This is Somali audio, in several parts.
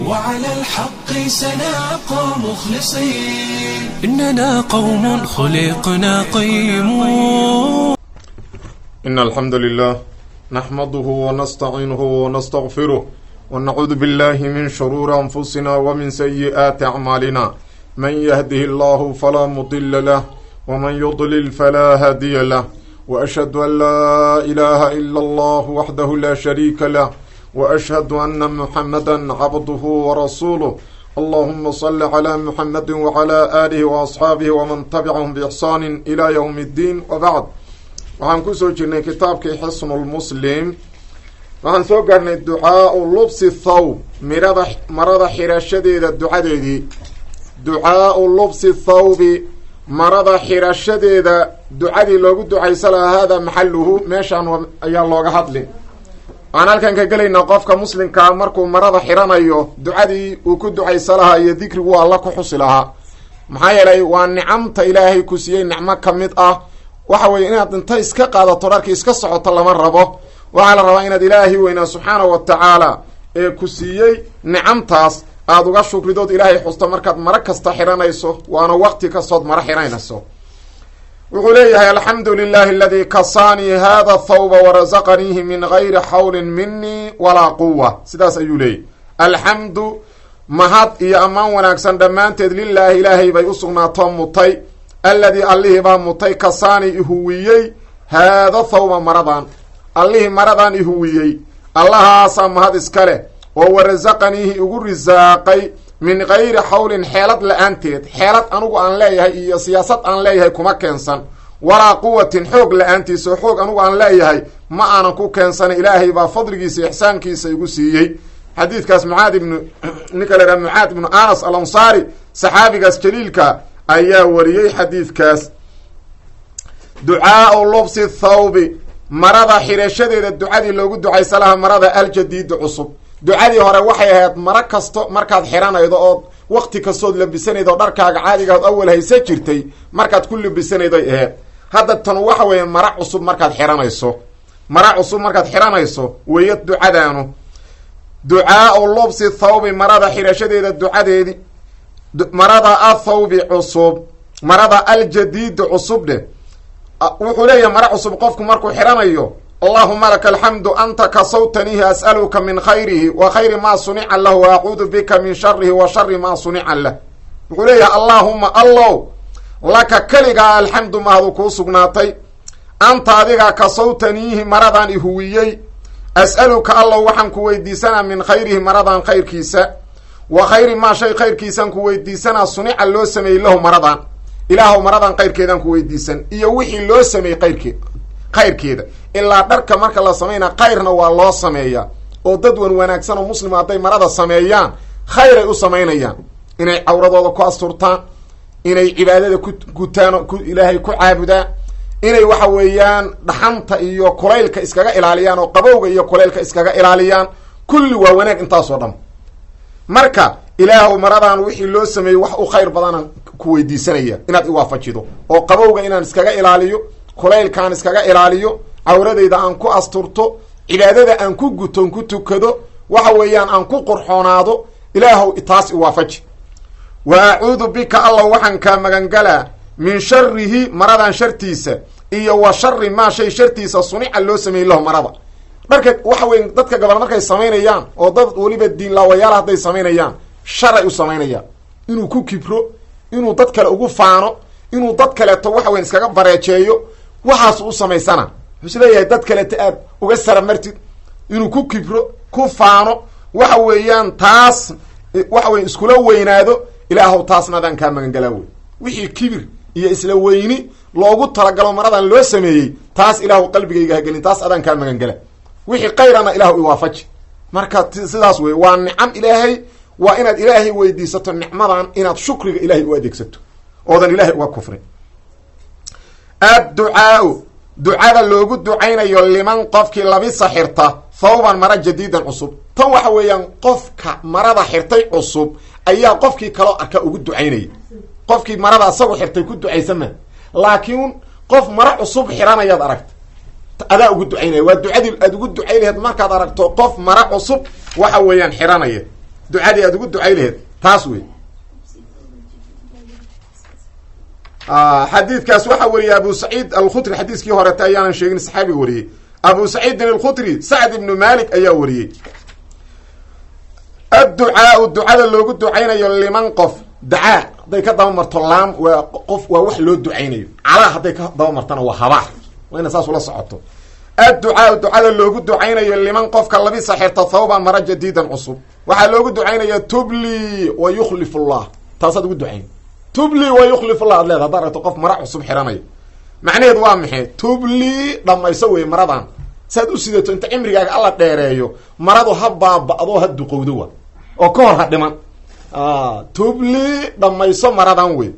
وعلى الحق سنبقى مخلصين إننا قوم خلقنا قيمون. إن الحمد لله نحمده ونستعينه ونستغفره ونعوذ بالله من شرور أنفسنا ومن سيئات أعمالنا. من يهده الله فلا مضل له ومن يضلل فلا هادي له وأشهد أن لا إله إلا الله وحده لا شريك له وأشهد أن محمدا عبده ورسوله. اللهم صل على محمد وعلى آله وأصحابه ومن تبعهم بإحسان إلى يوم الدين وبعد. waxaan kusoo jirnay kitaabkii xisnulmuslim waxaan soo gaarnay ducaau lubsi thawb marada xirashadeeda ducadeedii. ducaau lubsi thawbi marada xirashadeeda ducadii loogu ducaysa lahaa haadaa maxaluhu meeshaan ayaa looga hadli. waxaan halkan ka gelaynaa qofka muslimkaa markuu marada xiranayo ducadii uu ku ducaysa lahaa iyo dikrigu alla ku xusi lahaa. maxaa yeelay waa nicamta ilaahay ku siiyey nicmo ka mid ah. waxa weeye inaad inta iska qaadato dharkii iska socoto lama rabo. waxaa la rabaa inaad ilaahay weynaa subxaanahu wa tacaala ee ku siiyey nicamtaas aada uga shukridood ilaahay xusto markaad maro kasta xiranayso, waana waqti kastood maro xiranayso. wuxuu leeyahay alxamdu lilahi aladii kasaanii hada thawba warasaqaniihi min gayri xawlin minii walaa quwa. sidaas ayuu leeyahy. alxamdu mahad iyo ammaan wanaagsan dhammaanteed lilaahi ilaahay bay usugnaato mutay alladii allihii baa mutay kasaani ihuwiyey haada thawba maradan allihii maradan ihuwiyey allahaasaa mahad iska leh oo warasaqaniihi igu risaaqay min gayri xawlin xeelad la-aanteed. xeelad anugu aan leeyahay iyo siyaasad aan leeyahay kuma keensan, walaa quwatin xoog la-aantiisa oo xoog anugu aan leeyahay ma aanan ku keensan. ilaahay baa fadligiisa ixsaankiisa igu siiyey. xadiidkaas ninka la yhaha mucaad ibnu anas al ansaari saxaabigaas jaliilka ayaa wariyey xadiidkaas. ducaau lubsi thawbi marada xirashadeeda ducadii loogu ducaysa lahaa marada aljadiida cusub. ducadii hore waxay ahayd maro kasto markaad xiranaydo ood waqti kastood labisanaydo dharkaaga caadigaad awal haysa jirtay markaad ku labisanaydoy aheyd. hadda tan waxa weeye maro cusub markaad xiranayso. maro cusub markaad xiranayso weeya ducadaanu. ducaau lubsi thawbi marada xirashadeeda ducadeedii marada athawbi cusub marada aljadiida cusub dheh. wuxuu leeyahay maro cusub qofku markuu xiranayo allahuma laka alxamdu anta kasawtaniihi as'aluka min khayrihi wa khayri maa sunica lahu wa acuudu bika min sharihi wa shari maa sunica lah. wuxuu leeyahay allaahuma allow laka keligaa alxamdu mahadu kuu sugnaatay anta adiga kasawtaniihi maradan ihuwiyey as'aluka allow waxaan ku weydiisanaa min khayrihi maradan khayrkiisa wa khayri maa shay khayrkiisaan ku weydiisanaa sunica loo sameeyey lahu maradan ilaahow maradan khayrkeedaan ku weydiisan iyo wixii loo sameeyey khayrkeeda. ilaa dharka marka la sameynaa khayrna waa loo sameeyaa oo dad wan wanaagsan oo muslima hadday marada sameeyaan khayray u samaynayaan. inay cawradooda ku asturtaan, inay cibaadada ku gutaan ilaahay ku caabudaan, inay waxa weeyaan dhaxanta iyo kulaylka iskaga ilaaliyaan oo qabowga iyo kulaylka iskaga ilaaliyaan. kulli waa wanaag intaasoo dhan. marka ilaahow maradan wixii loo sameeyey wax u khayr badanaan ku weydiisanaya inaad iwaafajido oo qabowga inaan iskaga ilaaliyo, kulaylkaan iskaga ilaaliyo, cawradayda aan ku asturto, cibaadada aan ku guton ku tukado, waxa weeyaan aan ku qurxoonaado. ilaahow taas iwaafaji. wa acuudu bika allah waxaan kaa magangalaa min sharihi maradan shartiisa iyo wa shari maa shay shartiisa sunica loo sameeyey lahu marada. dharka waxa weya dadka gabal markay samaynayaan oo dad weliba diinlaawayaal hadday samaynayaan sharay u samaynayaan. inuu ku kibro, inuu dad kale ugu faano, inuu dad kaleeto waxa weyan iskaga bareejeeyo, waxaas u samaysana. wuxuu is leeyahay dad kaleeto aad uga saramartid, inuu ku kibro ku faano waxa weeyaan taas waxa weya iskula weynaado. ilaahow taasna adaan kaa magangalaa wey. wixii kibir iyo isla weyni loogu talagalo maradan loo sameeyey taas ilaahu qalbigayga hagelin, taas adaan kaa magangala. wixii kayrana ilaahu iwaafaji. marka sidaas wey waa nicam ilaahay. waa inaad ilaahay weydiisato nicmadan inaad shukriga ilaahay u adeegsato oodan ilaahay uga kufrin. adducaau ducada loogu ducaynayo liman qofkii labisa xirta thawban mara jadiidan cusub. tan waxa weeyaan qofka marada xirtay cusub ayaa qofkii kaloo arka ugu ducaynaya. qofkii marada asagu xirtay ku ducaysama, laakiin qof mara cusub xiranayaad aragta adaa ugu ducaynaya. waa ducadii aad ugu ducay laheed markaad aragto qof mara cusub waxa weeyaan xiranaya. ducadii aad ugu ducay laheed taas wey. xadiidkaas waxaa wariyey abu saciid alkhudri, xadiiskii horeta ayaanan sheegin saxaabiga wariyey abu saciidin alkhudri, sacd ibnu malik ayaa wariyey. adducaau ducada loogu ducaynayo liman qof dacaa hadday ka daba marto laam waa qof waa wax loo ducaynayo, calaa hadday ka daba martana waa habaar, waa ina saas ula socoto. adducaau ducada loogu ducaynayo liman qofka labisa xirta thawban mara jadiidan cusub, waxaa loogu ducaynaya tubli wa yukhlifu llah, taasaad ugu ducayn tubli wa yukhlifu llah ad leeda haddaad aragto qof mara cusub xiranayo, macnaheedu waa maxay? tubli dhamayso wey maradan saad u sidato inta cimrigaaga alla dheereeyo maradu ha baaba-do ha duqowdo wa oo ka hor ha dhiman. tubli dhamayso maradan wey.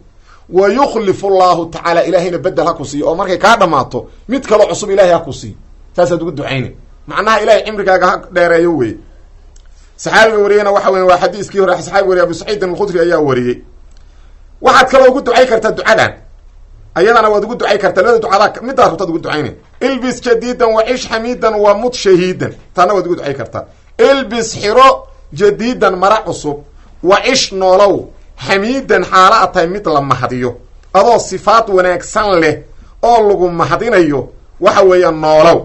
wa yukhlifu llahu tacaala ilaahayna bedel ha ku siiyo oo markay kaa dhamaato mid kaloo cusub ilahay ha ku siiyo, saasaad ugu ducayna, macnaha ilahay cimrigaaga ha dheereeyo wey. saxaabiga wariyeyna waxa wey waa xadiiskii hore saxaabiga wariye abu saciidin alkhudri ayaa wariyey. waxaad kaloo ugu ducay kartaa ducadan ayadana waad ugu ducay kartaa, labada ducadaa midaad rabtaad ugu ducayna. ilbis jadiidan wa cish xamiidan wa mut shahiidan, taana waad ugu ducay kartaa. ilbis xiro jadiidan mara cusub, wa cish noolow xamiidan xaala a tahay mid la mahadiyo adoo sifaad wanaagsan leh oo lagu mahadinayo, waxa weeya noolow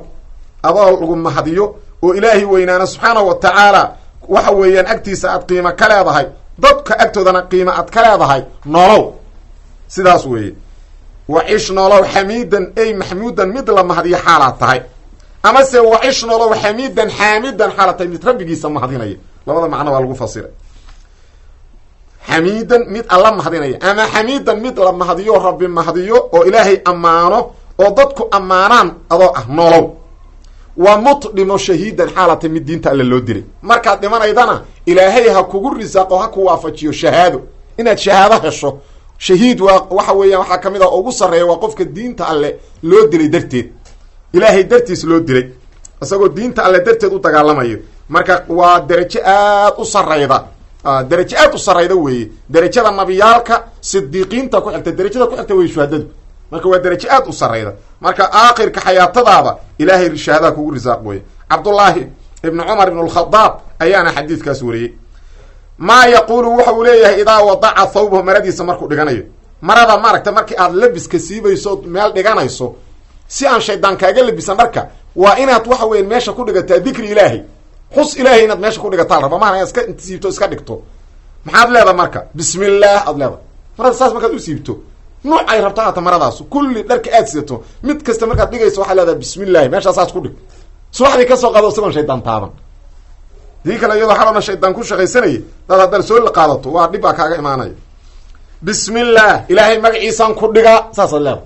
adoo lagu mahadiyo oo ilaahay weynaana subxaanahu wa tacaala waxa weeyaan agtiisa aad qiimo ka leedahay, dadka agtoodana qiimo aad ka leedahay, noolow sidaas weeye. wacish noolow xamiidan ay maxmuudan mid la mahadiyo xaalaad tahay, amase wacish noolow xamiidan xaamidan xaalaad tahay mid rabbigiisa mahadinaya, labada macno waa lagu fasiray. xamiidan mid alla mahadinaya ama xamiidan mid la mahadiyo rabbi mahadiyo oo ilaahay ammaano oo dadku ammaanaan adoo ah noolow. waa mut dhimo shahiidan xaalaad tahay mid diinta alle loo dilay, markaad dhimanaydana ilaahay ha kugu risaaqo ha ku waafajiyo shahaado, inaad shahaado hesho. shahiid waa waxa weeyaan waxaa kamid ah ugu sarreeya waa qofka diinta alle loo dilay darteed, ilaahay dartiis loo dilay isagoo diinta alle darteed u dagaalamayo, marka waa derajo aad u sarrayda, derajo aad u sarrayda weeye. derajada nabiyaalka sidiiqiinta ku xigta, derajada ku xigta wey shuhadadu, marka waa derajo aad u sarrayda. marka aakhirka xayaatadaada ilaahay shahaadaha kugu risaaq weye. cabdullaahi ibnu cumar ibn alkhadaab ayaana xadiidkaas wariyey. maa yaquulu waxa uu leeyahay idaa wadaca thawbahu maradiisa markuu dhiganayo, marada maaragta markii aad labiska siibayso meel dhiganayso si aan shaydaan kaaga labisan dharka, waa inaad waxa weya meesha ku dhigataa dikri ilaahay, xus ilaahay inaad meesha ku dhigataa raba maana iska siibto iska dhigto. maxaad leeda marka? bismi illaah aad leeda marada saas markaad u siibto nuucay rabta haata maradaas kulli dharka aad sidato mid kasta markaad dhigayso waxaad leedaha bismi illaahi meeshaa saas ku dhig, subaxdii kasoo qaado isagoon shaydaan taaban. dii kale iyadoo xalana shaydaan ku shaqaysanayay dad haddana soo la qaadato waa dhib baa kaaga imaanaya. bismi illaah ilaahay magaciisaan ku dhigaa saasaad leeda.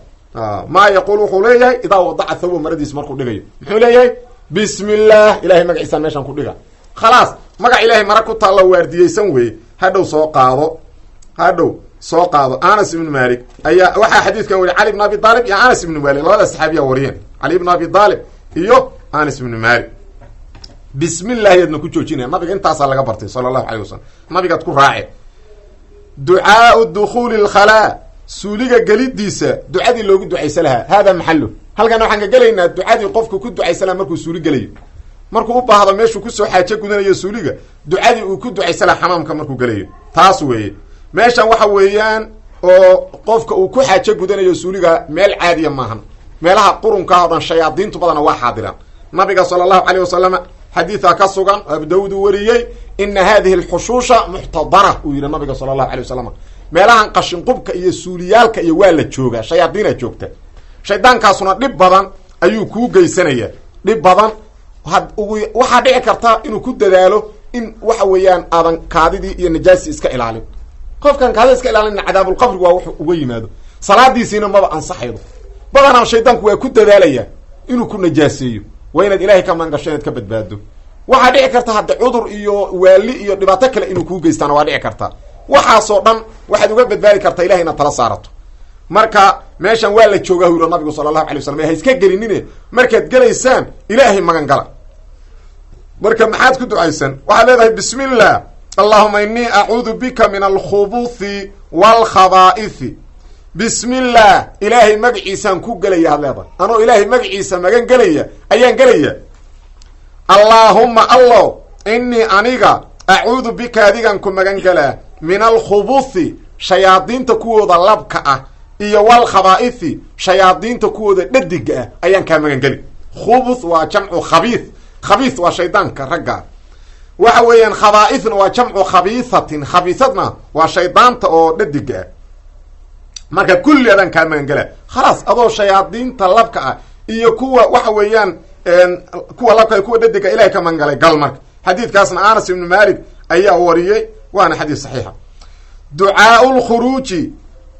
maa yaquul wuxuu leeyahay idaa wadaca thawba maradiis markuu dhigayo muxuu leeyahay? bismi illaah ilahay magaciisaan meeshaan ku dhiga. khalaas magac ilaahay mara ku taalla waardiyeysan weye. hadhow soo qaado anas ibnu malik ayaa waxaa xadiidkan wariy cali ibn abi aalib iyo anas ibnu malik, labada saxaabiyaa wariyeen, cali ibn abi aalib iyo anas ibnu malik. bismi llahi adna ku joojinaya, nabiga intaasaa laga bartay sala allahu alayh wasalam, nabigaad ku raace. ducaau dukhuuli lkhalaa, suuliga gelidiisa ducadii loogu ducaysa lahaa, hada maxalo. halkan waxaan ka gelaynaa ducadii qofku ku ducaysa lahaa markuu suuli gelayo, markuu u baahdo meeshuu kusoo xaajo gudanayo suuliga, ducadii uu ku ducaysa lahaa xamaamka markuu gelayo, taas weeye. meeshan waxa weeyaan oo qofka uu ku xaajo gudanayo suuliga meel caadiya maahan, meelaha qurunkaa o dhan shayaadiintu badana waa xaadiraan. nabiga sala allahu alayh wasalama xadiidaa ka sugan abu daawud uu wariyey, ina hadihi alxushuusha muxtadara uu yihi nabiga sala allahu alay wasalam, meelahan qashinqubka iyo suuliyaalka iyo waa la joogaa, shayaadiina joogta. shaydaankaasuna dhib badan ayuu kuu geysanaya, dhib badan. waxaa dhici karta inuu ku dadaalo in waxa weeyaan aadan kaadidii iyo najaasii iska ilaalin. qofkan kaadida iska ilaalina cadaabulqabriga waa wuxuu uga yimaado, salaadiisiina maba ansaxaydo. badanaa shaydaanku waa ku dadaalaya inuu ku najaaseeyo, waa inaad ilaahay ka maangasho inaad ka badbaado. waxaa dhici karta hadda cudur iyo waali iyo dhibaato kale inuu kuu geystaana waa dhici karta. waxaasoo dhan waxaad uga badbaadi kartaa ilahay inaad tala saarato. marka meeshan waa la joogaa hu yiri nabigu sala allahu alay wasalam, ha iska gelinine markaad gelaysaan ilaahay magan gala. marka maxaad ku ducaysan? waxaad leedahay bismi illah allahuma inii acuudu bika min alkhubuthi waalkhabaa'ithi. bismi illah ilaahay magaciisaan ku gelaya had leedahay, anoo ilaahay magaciisa magan gelaya ayaan gelaya. allaahumma allow inii aniga acuudu bika adigan ku magan galaa min alkhubuthi shayaadiinta kuwooda labka ah iyo walkhabaa'ithi shayaadiinta kuwooda dhadiga ah ayaan kaa magan geli. khubuth waa jamcu khabiith, khabiith waa shaydaanka ragga, waxa weeyaan khabaa'ithna waa jamcu khabiithatin, khabiithadna waa shaydaanta oo dhadiga ah. marka kulli adaan kaa magan galaa khalaas, adoo shayaadiinta labka ah iyo kuwa waxa weeyaan kuwa labka kuwa dhadiga ilahay ka magan galay gal. marka xadiidkaasna anas ibnu malik ayaa wariyey, waana xadiid saxiixa. ducaau lkhuruuji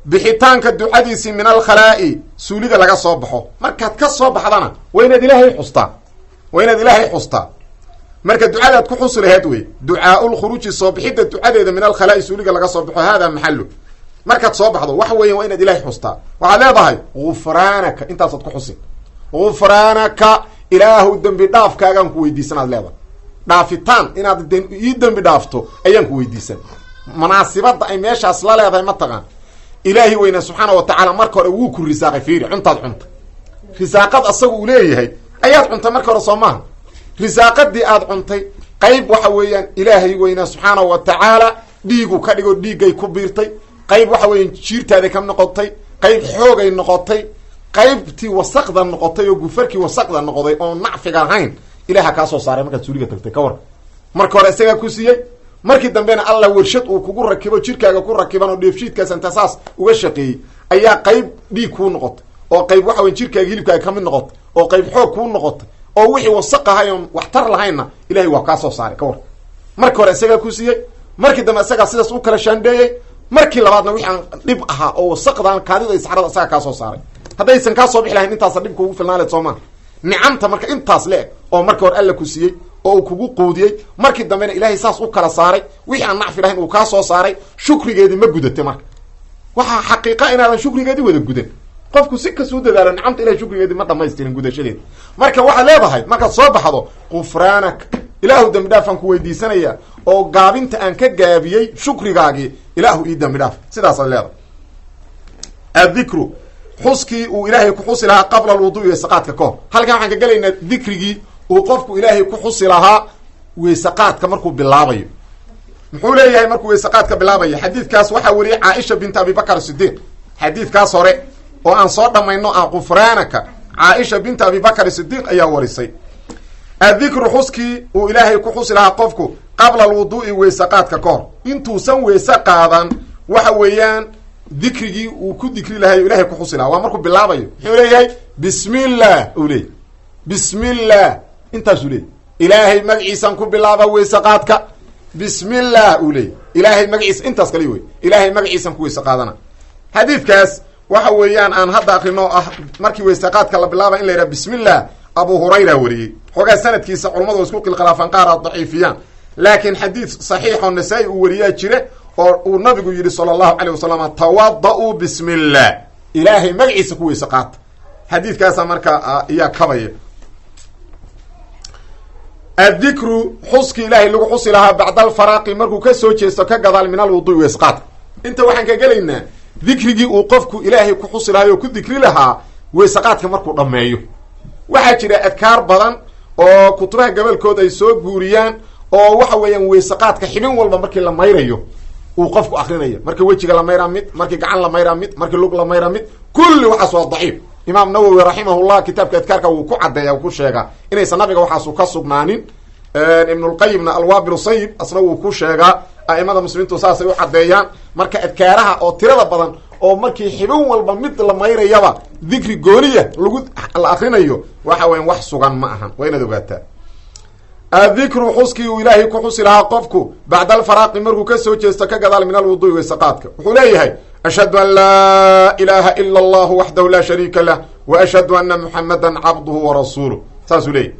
bixitaanka ducadiisii min alkhalaa'i suuliga laga soo baxo. markaad ka soo baxdana waa inaad ilaahay xustaa, waa inaad ilaahay xustaa. marka ducadaad ku xusi laheed wey ducaau lkhuruuji soo bixidda ducadeeda min alkhalaa'i suuliga laga soo baxo. hada maxalu markaad soo baxdo waxa weeyan waa inaad ilaahay xustaa. waxaad leedahay gufraanaka, intaasaad ku xusin. gufraanaka ilaahu dembi dhaafkaagaan ku weydiisanaad leedahay. dhaafitaan inaad ii dembi dhaafto ayaan ku weydiisan. munaasibadda ay meeshaas la leedahay ma taqaan. ilaahi weyna subxaana wa tacaala marka hore wuu ku risaaqay. fiiri, cuntaad cunta, risaaqad asaga uu leeyahay ayaad cuntay marka hore soo maaha. risaaqadii aad cuntay qayb waxa weeyaan ilaahay weyna subxaana wa tacaala dhiigu ka dhigo dhiiggay ku biirtay, qayb waxa weeyaan jiirtaaday ka noqotay, qayb xoogay noqotay, qaybtii wasaqda noqotay oo gufarkii wasaqda noqday oo nacfiga lahayn ilaha kaa soo saaray markaad suuliga tagtay. ka war marka hore isagaa ku siiyey, markii dambena alla warshad uu kugu rakibo jirkaaga ku rakiban oo dheefshiidkaas inta saas uga shaqeeyey ayaa qayb dhiig kuu noqotay, oo qayb waxa weyan jirkaaga hilibkaaga kamid noqotay, oo qayb xoog kuu noqotay, oo wixii wasaq ahay oon waxtar lahaynna ilahay waa kaa soo saaray. ka war marka hore isagaa ku siiyey, markii dambe isagaa sidaas u kala shaandheeyey, markii labaadna wixii aan dhib ahaa oo wasaqdan kaadida saxrada isagaa kaa soo saaray. haddaysan kaa soo bixi lahayn intaasa dhibka ugu filnaa leed soo maa. nicamta marka intaas le-eg oo marka hore alla ku siiyey oo uu kugu quudiyey, markii dambena ilaahay saas u kala saaray, wixii aan nacfi lahayn uu kaa soo saaray, shukrigeedii ma gudatay. marka waxaa xaqiiqa inaadan shukrigeedii wada gudan. qofku si kasuu dadaalo nicamta ilahay shukrigeedii ma dhamaystirin gudashadeeda. marka waxaad leedahay markaad soo baxdo gufraanak, ilaahu dembi dhaafaan ku weydiisanaya oo gaabinta aan ka gaabiyey shukrigaagii ilaahu ii dembi dhaaf. sidaasaad leedahay. adikru xuskii uu ilaahay ku xusi lahaa qabla alwudu'i weysaqaadka kahor. halkan waxaan ka gelaynaa dikrigii uu qofku ilaahay ku xusi lahaa weysaqaadka markuu bilaabayo. muxuu leeyahay markuu weysaqaadka bilaabayo? xadiidkaas waxaa wariyey caaisha bint abibakr sidiiq. xadiidkaas hore oo aan soo dhammayno ah gufraanaka, caaisha bint abibakr sidiiq ayaa warisay. adikru xuskii uu ilaahay ku xusi lahaa qofku qabla alwudu'i weysaqaadka kahor, intuusan weyse qaadan waxa weeyaan dikrigii uu ku dikri lahay ilahay ku xusi lahaa waa markuu bilaabayo. muxuu leeyahay? bismi llah uu leeyay. bismi llah intaasuu leeyay. ilaahay magaciisaan ku bilaaba weysaqaadka. bismi llah uu leeyay. ilaahay magaciisa intaas kali wey. ilaahay magaciisaan ku weyse qaadana. xadiidkaas waxa weeyaan aan hadda akrino ah markii weysaqaadka la bilaaba in la yidhaha bismi llah, abu hurayra wariyey. xoogaa sanadkiisa culamadu wa isku qilkhilaafaan, qaar aad daciifiyaan, laakiin xadiid saxiixoo nasaa-i uu wariyaa jire oo uu nabigu yidhi sala allahu calayh wasalam tawada-uu bismi llah, ilaahay magaciisa ku weyse qaata. xadiidkaasa markaa iyaa kabaya. addikru xuskii ilaahay lagu xusi lahaa bacda alfaraaqi markuu ka soo jeesto ka gadaal min alwudu'i weysqaadka. inta waxaan ka gelaynaa dikrigii uu qofku ilaahay ku xusi lahay oo ku dikri lahaa weysaqaadka markuu dhammeeyo. waxaa jira adkaar badan oo kutubaha gabalkood ay soo guuriyaan oo waxa weeyaan weysaqaadka xibin walba markii la mayrayo uu qofku akrinayo. markii wejiga la mayraa mid, markii gacan la mayraa mid, markii lug la mayraa mid, kulli waxaas waa daciif. imaam nawowi raximahullah kitaabka adkaarka wuu ku caddeeya, ku sheegaa inaysan nabiga waxaasu ka sugnaanin. ibnulqayimna alwaabil sayib asna wuu ku sheegaa. a'imada muslimiintu saasay u caddeeyaan. marka adkaaraha oo tirada badan oo markii xibin walba mid la mayrayaba dikri gooniya la akrinayo waxa weyan wax sugan ma ahan, waa inaad ogaataa. addikru xuskii uu ilaahay ku xusi lahaa qofku bacda alfaraaqi markuu ka soo jeesto ka gadaal min alwudu'i weysaqaadka. wuxuu leeyahay ashhadu an laa ilaaha ila allahu waxdahu laa shariika lah wa ashhadu ana muxamadan cabduhu wa rasuuluh. saasuu leeyahy.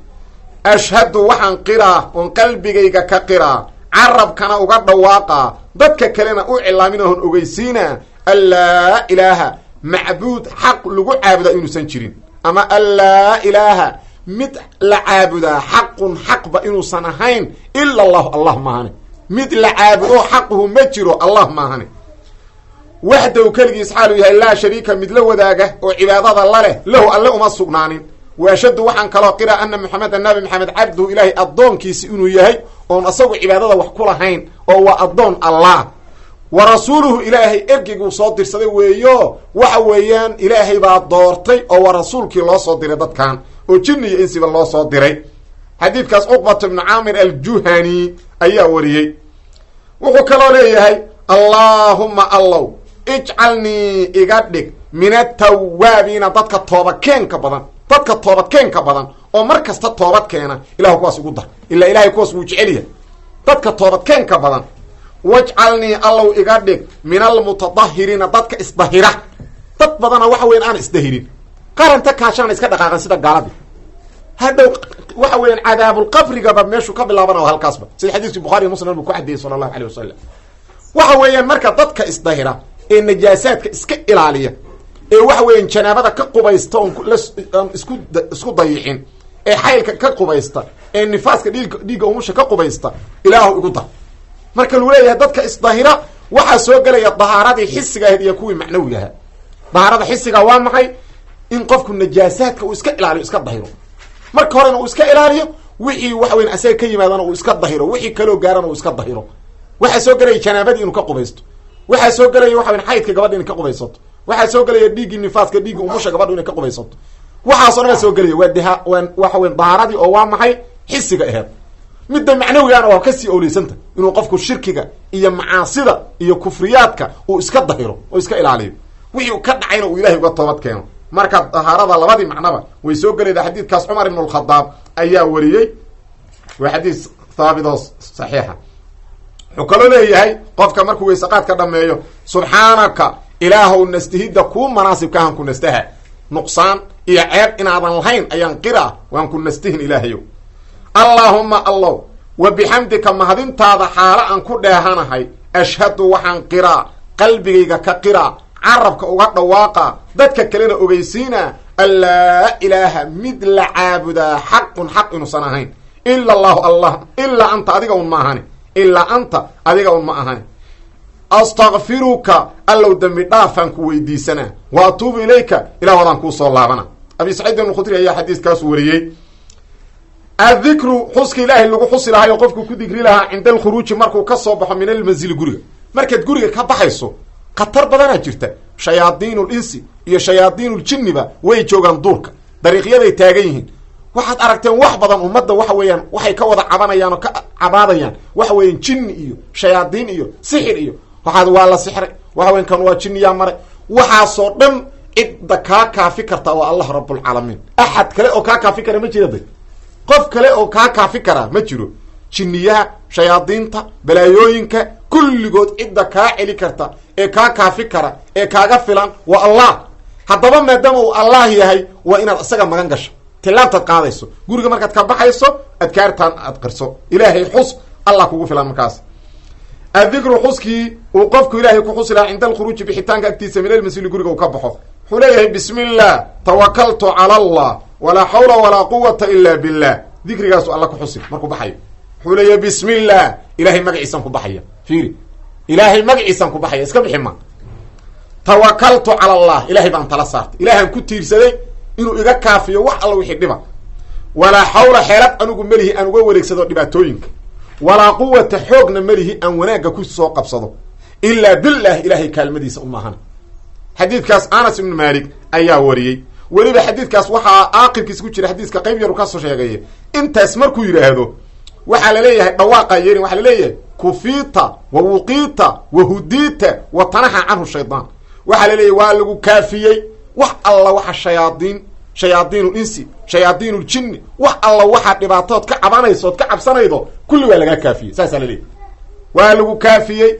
ashhadu waxaan qiraa oon qalbigayga ka qiraa, carabkana uga dhawaaqaa, dadka kalena u cilaamin oon ogeysiinaa an laa ilaaha macbuud xaq lagu caabudaa inuusan jirin, ama an laa ilaaha mid la caabudaa xaqun xaqba inuusan ahayn ila allahu allah maahane. mid la caabudo xaquhu ma jiro allah maahane. waxdahu keligiis xaaluu yahay laa shariika mid la wadaaga oo cibaadada la leh lahu alle uma sugnaanin. waashadu waxaan kaloo qiraa ana maxameda nabi maxamed cabduhu ilaahay addoonkiisi inuu yahay oon asagu cibaadada wax ku lahayn oo waa addoon allah wa rasuuluhu ilaahay ergeyguu soo dirsaday weeyo waxa weeyaan ilaahay baa doortay oo waa rasuulkii loo soo diray dadkan oo jinni iyo insiba loo soo diray xadiidkaas cuqbata ibnu caamir aljuhani ayaa wariyey wuxuu kaloo leeyahay allaahumma allow ijcalnii iga dhig min atawaabiina dadka toobadkeenka badan dadka toobadkeenka badan oo mar kasta toobad keena ilahu kuwaas ugu dar ilaa ilahay kuwaas wuu jecelyahay dadka toobadkeenka badan wajcalnii allow iga dhig min almutadahiriina dadka isdahira dad badana waxa weyan aan isdahirin qaranta kaashaana iska dhaqaaqan sida gaaladii hadhow waxa weeyaan cadaabulqabrigaba meeshuu ka bilaabana halkaasba sida xadiiskii bukhari iyo muslim buu ku xadiyey sala allahu alayh wasalam waxa weeyaan marka dadka isdahira ee najaasaadka iska ilaaliya ee waxa weeyaan janaabada ka qubaysta oon isku dayicin ee xaylka ka qubaysta ee nifaaska dhiigga umusha ka qubaysta ilaahu igu dar marka lagu leeyahay dadka isdahira waxaa soo gelaya dahaaradii xisiga ahayd iyo kuwii macnawiga ahaa dahaarada xisiga waa maxay in qofku najaasaadka uu iska ilaaliyo iska dahiro marka horena uu iska ilaaliyo wixii waxa weyan asaga ka yimaadana uu iska dahiro wixii kaloo gaarana uu iska dahiro waxaa soo gelaya janaabadii inuu ka qubaysto waxaa soo gelaya waxa weyan xaydka gabadha inay ka qubaysato waxaa soo gelaya dhiiggii nifaaska dhiiggii umusha gabadha inay ka qubaysato waxaasoo dhan baa soo gelaya waa waxa weyan dahaaradii oo waa maxay xisiga aheed midda macnawigaana waa kasii owleysanta inuu qofku shirkiga iyo macaasida iyo kufriyaadka uu iska dahiro oo iska ilaaliyo wixii uu ka dhacayna uu ilahay uga toobad keeno marka dahaarada labadii macnaba way soo gelayda xadiidkaas cumar ibn alkhadaab ayaa wariyey waa xadiis haabitoo saxiixa wuxuu kaloo leeyahay qofka markuu weysaqaad ka dhameeyo subxaanaka ilaahow nastihidda kuu manaasibkaahan ku nastaha nuqsaan iyo ceeb inaadan lahayn ayaan qira waan ku nastihin ilaahayow allaahumma allow wa bixamdika mahadintaada xaalo aan ku dheehanahay ashhadu waxaan qiraa qalbigayga ka qiraa carabka uga dhawaaqa dadka kalena ogeysiina an laa ilaaha mid la caabudaa xaqun xaq inuusan ahayn ila allahu allah ilaa anta adiga un ma ahani ilaa anta adiga un ma ahani astakfiruka allow dembi dhaafaan ku weydiisanaa wa atuubu ilayka ilah wadaan kuu soo laabana abi saciidin alkhudri ayaa xadiiskaas wariyey addikru xuska ilaahay lagu xusi lahaa oo qofku ku digri lahaa cinda alkhuruuji markuu ka soo baxo min almanzili guriga markaad guriga ka baxayso khatar badanaa jirta shayaadiinul insi iyo shayaadiinul jinniba way joogaan duurka dariiqyaday taagan yihiin waxaad aragteen wax badan ummadda waxa weeyaan waxay ka wada cabanayaan oo ka cabaadayaan waxa weeyaan jinni iyo shayaadiin iyo sixir iyo waxaad waa la sixray waxa weyan kan waa jinniyaa maray waxaasoo dhan cidda kaa kaafi karta waa allah rabbulcaalamiin axad kale oo kaa kaafi kara ma jira de qof kale oo kaa kaafi karaa ma jiro jinniyaha shayaadiinta balaayooyinka kulligood cidda kaa celi karta ee kaa kaafi kara ee kaaga filan waa allah haddaba maadaama uu allah yahay waa inaad isaga magan gasho tilaabtaad qaadayso guriga markaad ka baxayso adkaartaan aad qirso ilaahay xus allah kugu filan markaas addikru xuskii uu qofku ilaahay ku xusi lahaa cinda alkhuruuji bixitaanka agtiisa min almasili guriga uu ka baxo wuxuu leeyahay bismi illah tawakaltu cala allah walaa xawla walaa quwata ila billah dikrigaasu alla ku xusi markuu baxayo wuxuu leeyahay bismi illah ilahay magaciisan ku baxaya fiiri ilaahay magaciisan ku baxaya iska bixi ma tawakaltu cala allah ilahay baan tala saartay ilahaan ku tiirsaday inuu iga kaafiyo wax alla wixii dhiba walaa xawla xeelad anugu melihi aan uga wareegsado dhibaatooyinka walaa quwata xoogna melihi aan wanaagga ku soo qabsado ilaa billah ilahay kaalmadiisa umaahan xadiidkaas anas ibnu malik ayaa wariyey weliba xadiidkaas waxaa aaqibkiisa ku jira xadiiska qayb yaru kasoo sheegaya intaas markuu yidhaahdo waxaa laleeyahay dhawaaqa yeerin waxaa laleeyahay kufiita wa wuqiita wa hudiita wa tanaxa canhu shaydaan waxaa laleeyahay waa lagu kaafiyey wax alla waxa shayaadiinul insi shayaadiinul jinni wax alla waxaa dhibaatood ka cabanayso ood ka cabsanaydo kulli waa lagaa kaafiyey saasaa laleeyahy waa lagu kaafiyey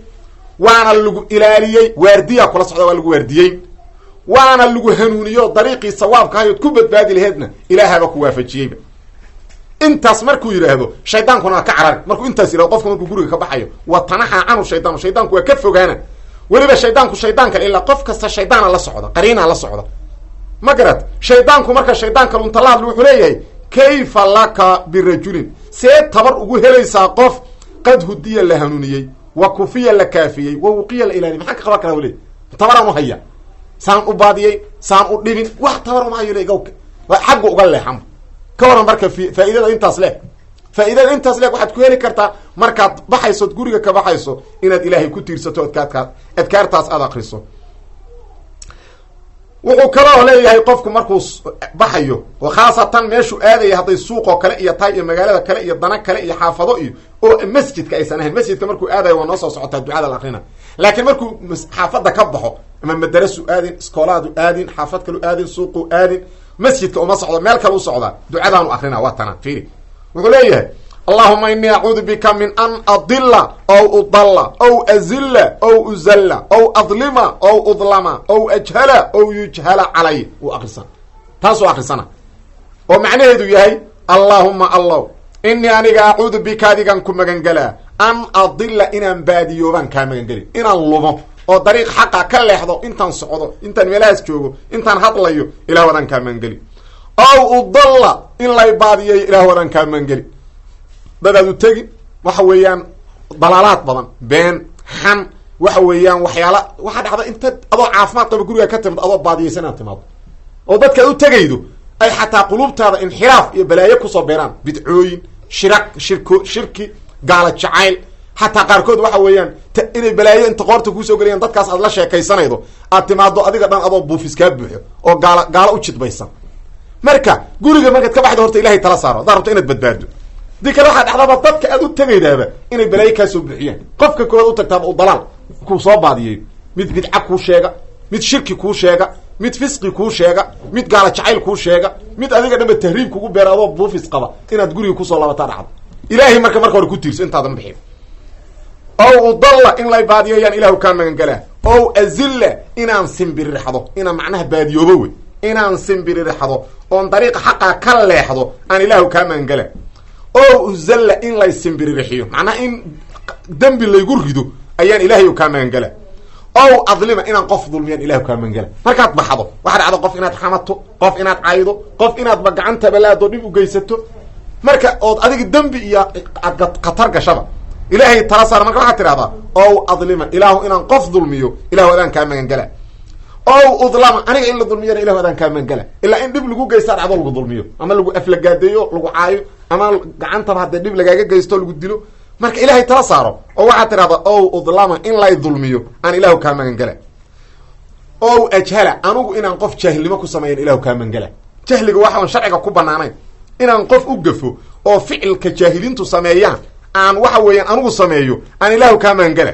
waana lagu ilaaliyey waardiyaa kula socda waa lagu waardiyey waana lagu hanuuniyo dariiqii sawaabka hayood ku badbaadi laheedna ilaahaba ku waafajiyeyba intaas markuu yidhaahdo shaydaankuna waa ka carari markuu intaas yidhahdo qofka markuu guriga ka baxayo wa tanaxa canhu shaydaan shaydaanku waa ka fogaana weliba shaydaanku shaydaan kale ilaa qof kasta shaydaana la socda qariinaa la socda ma garad shaydaanku marka shaydaanka lunta la hadlo wuxuu leeyahay kayfa laka birajulin see tabar ugu helaysaa qof qad hudiya la hanuuniyey wa kufiya la kaafiyey wa wuqiya la ilaaliy maxaan ka qaban karaa wule tabaraan u haya saan u baadiyey saan u dhibin wax tabar uma hayo le xaggu uga leexan ka waran marka faa'iidada intaas leh faa'iidada intaas leh waxaad ku heli kartaa markaad baxayso guriga ka baxayso inaad ilaahay ku tiirsato adkaartaas aad akhriso wuxuu kaloo leeyahay qofku markuu baxayo oo khaasatan meeshuu aadaya hadday suuqoo kale iyo tahay iyo magaalada kale iyo dana kale iyo xaafado iyo oo masjidka aysan ahayn masjidka markuu aadayo waa noo soo socotaa ducada la akrina laakiin markuu xaafadda ka baxo ama madarasu aadin iskoolaadu aadin xaafad kalu aadin suuqu aadin masjidka uma socdo meel kale u socdaa ducadaanu akrina waa tana fiiri wuxuu leeyahay allahuma inii acuudu bika min an adila ow udalla ow azilla ow uzalla ow adlima ow udlama ow ajhala ow yujhala calay uu akrisan taasuu akrisana oo macnaheedu yahay allahuma allow inii aniga acuudu bika adigan ku magangelaa an adila inaan baadiyoobaan kaa magangelin inaan lumo oo dariiq xaqa ka leexdo intaan socdo intaan meelahaas joogo intaan hadlayo ilah wadaan kaa magangeli ow udalla in lay baadiyayo ilah wadaan kaa magangeli dadaad u tegin waxa weeyaan dalaalaad badan been xan waxa weeyaan waxyaala waxaa dhacda inta adoo caafimaad qaba guriga ka timid adoo baadiyaysan inaad timaado oo dadkaad u tegaydo ay xataa qulubtaada inxiraaf iyo balaayo kusoo beeraan bidcooyin shirki gaala jacayl xataa qaarkood waxa weeyaan inay balaayo inta qoorta kuusoo gelayaan dadkaas aad la sheekaysanaydo aad timaado adiga dhan adoo buufis kaa buuxo oo gaalo u jidbaysan marka guriga markaad ka baxdo horta ilahay tala saaro haddaad rabto inaad badbaado dii kale waxaa dhacdaba dadka aad u tegaydaaba inay balaayo kaasoo buuxiyaan qofka koowaad u tagtaaba u dalaal kuu soo baadiyeeyo mid bidca kuu sheega mid shirki kuu sheega mid fisqi kuu sheega mid gaala jacayl kuu sheega mid adiga dhanba tahriib kugu beera adoo buufis qaba inaad guriga kusoo labataa dhacdo ilaahay marka hore ku tiirso intaadan bixin ow udalla in lay baadiyeeyaan ilahu kaa magangelaa ow azilla inaan simbirirxdo inaan macnaha baadiyoobo wey inaan simbirirxdo oon dariiqa xaqaa ka leexdo aan ilaahu kaa magangela ow uzalla in lay simbirirxiyo macnaha in dembi laygu rido ayaan ilaahay kaa magangela ow adlima inaan qof dulmiyaan ilahu kaa magangela markaad baxdo waxaa dhacdo qof inaad xamato qof inaad caydo qof inaadba gacanta balaado dhib u geysato marka ood adiga dembi iyo aad khatar gashaba ilaahay tala saar marka waxaad tidhahdaa ow adlima ilaahu inaan qof dulmiyo ilahu adaan kaa magangela ow udlama aniga in la dulmiyana ilahu adaan kaa magangela ilaa in dhib lagu geysta dhacdo lagu dulmiyo ama lagu aflagaadeeyo lagu caayo ama gacantaba haddee dhib lagaaga geysto lagu dilo marka ilaahay tala saaro oo waxaad tidhahdaa ow udlama in lay dulmiyo aan ilahu kaa magangela ow ajhala anugu inaan qof jaahilnimo ku sameeyan ilahu kaa magangela jahliga waxaan sharciga ku banaanayn inaan qof u gafo oo ficilka jaahiliintu sameeyaan aan waxa weeyaan anugu sameeyo aan ilaahu kaa magangela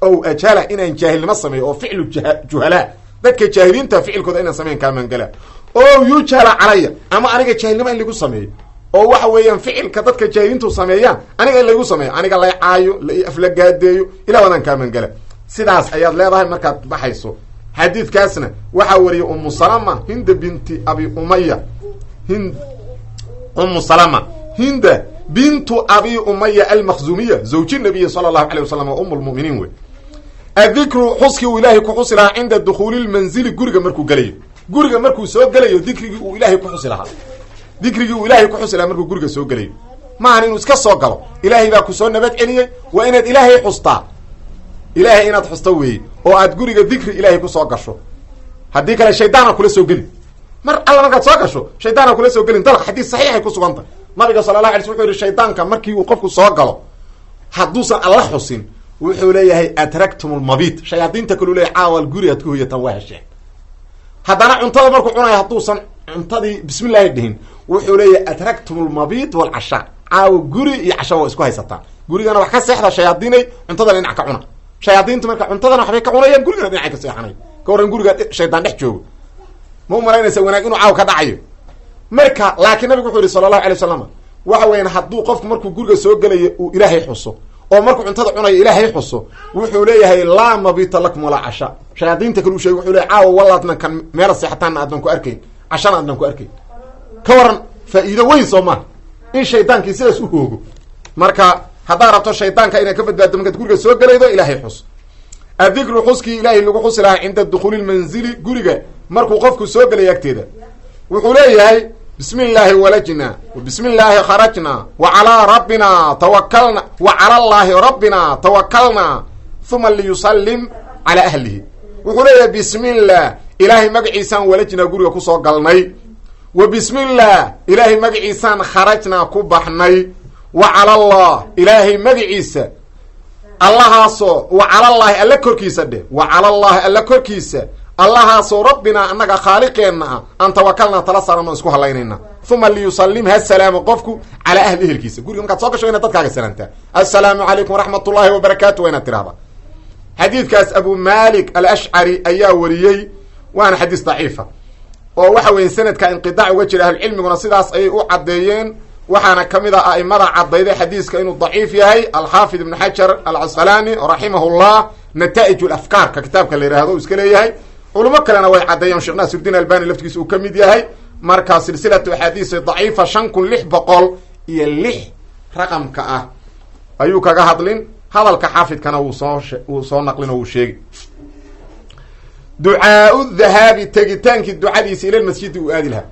ow ajhala inaan jaahilnimo sameeyo oo ficlu juhalaa dadka jaahiliinta ficilkooda inaan sameyn kaa magangela ow yujhala calaya ama aniga jaahilnimo in lagu sameeyo oo waxa weeyaan ficilka dadka jaahiliintu sameeyaan aniga in lagu sameeyo aniga lay caayo la aflagaadeeyo ilah wadaan kaa magangela sidaas ayaad leedahay markaad baxayso xadiidkaasna waxaa wariyay umu salama hinda binti abi umaya umu salama hinda bintu abi umaya almakhzumiya zawji nabiyi sala allahu alay wasalam wa umu lmuminiin wey adikru xuskii uu ilaahay ku xusi lahaa cinda dukhuuli lmanzili guriga markuu gelayo guriga markuu soo gelayo dikrigii uu ilaahay ku xusi lahaa dikrigii uu ilaahay ku xusi lahaa markuu guriga soo gelayo maahan inuu iska soo galo ilaahay baa ku soo nabad celiyey waa inaad ilaahay xustaa ilaahay inaad xusto weeye oo aad guriga dikri ilaahay kusoo gasho haddii kale shaydaana kula soo gelin mar alla markaad soo gasho shaydaana kula soo gelin dalq xadiis saxiixay ku suganta nabiga sala allah alay sl wuxuu yihi shaydaanka markii uu qofku soo galo hadduusan alla xusin wuxuu leeyahay atractum lmabit shayaadiinta kaleu leeyahy caawal guri aad ku hoyataan waa hesheen haddana cuntada markuu cunayo hadduusan cuntadii bismi llahi dhihin wuxuu leeyahay atractum lmabit walcashaa caawa guri iyo casha waa isku haysataan gurigana wax ka seexda shayaadiinay cuntadana dhinac ka cuna shayaadiintu marka cuntadana waxbay ka cunayaan gurigana dhinacay ka seexanay ka warran guriga shaydaan dhex joogo ma u malaynaysa wanaag inuu caaw ka dhacayo marka laakiin nabigu wuxuu yihi sala allahu alay wasalam waxa weeyaan hadduu qofku markuu guriga soo gelayo uu ilaahay xuso oo markuu cuntada cunayo ilaahay xuso wuxuu leeyahay laa mabita lakum walaa casha shayaadiinta kale u sheegay wuxuu leeyahy caawa wallaadnan kan meela seexataanna aadnan ku arkayn cashana aadnan ku arkayn ka waran faa'iido weyn soo maa in shaydaankii sidaas u hoogo marka haddaad rabto shaydaanka inaad ka badbaaddo markaad guriga soo gelaydo ilaahay xus adikru xuskii ilaahay lagu xusi lahaa cinda dukhuuli lmanzili guriga markuu qofku soo gelay agteeda wuxuu leeyahay bismi illaahi walajna bismi illaahi kharajna wa calaa rabbina tawakalna wa cala allaahi rabbina tawakalna uma liyusallim calaa ahlihi wuxuu leeyahay bismi illah ilaahay magaciisaan walajnaa guriga kusoo galnay wa bismi illaah ilaahay magaciisaan kharajnaa ku baxnay wa cala allah ilaahay magaciisa allahaasoo wa calallaahi alla korkiisa dheh wa calallaahi alla korkiisa allahaasoo rabbinaa annaga khaaliqeenna ah aan tawakalnaa tala saaranoo isku hallaynayna uma liyusallim ha salaamo qofku calaa ahli ehelkiisa guriga markaad soo gasho inaad dadkaaga salaamtaa assalaamu calaykum waraxmat ullaahi wabarakaatu waa inaad tirahda xadiidkaas abu malik alashcari ayaa wariyey waana xadiis daciifa oo waxa weeye sanadka inqidaac uga jira ahlucilmiguna sidaas ayay u caddeeyeen waxaana ka mid ah a'imada caddayday xadiiska inuu daciif yahay alxaafid ibnu xajar alcasqalaani raximahullah nataa'ij alafkaarka kitaabka la yidhaahdo uu iska leeyahay culimo kalena way caddeeyeen sheekh naasirudiin albani laftigiisa uu ka mid yahay markaa silsilatu axaadiisa daciifa 5606 raqamka ah ayuu kaga hadlin hadalka xaafidkana wuu soo naqlin oo uu sheegi ducaau dhahaabi tegitaankii ducadiisa ila masjidi uu aadi lahaa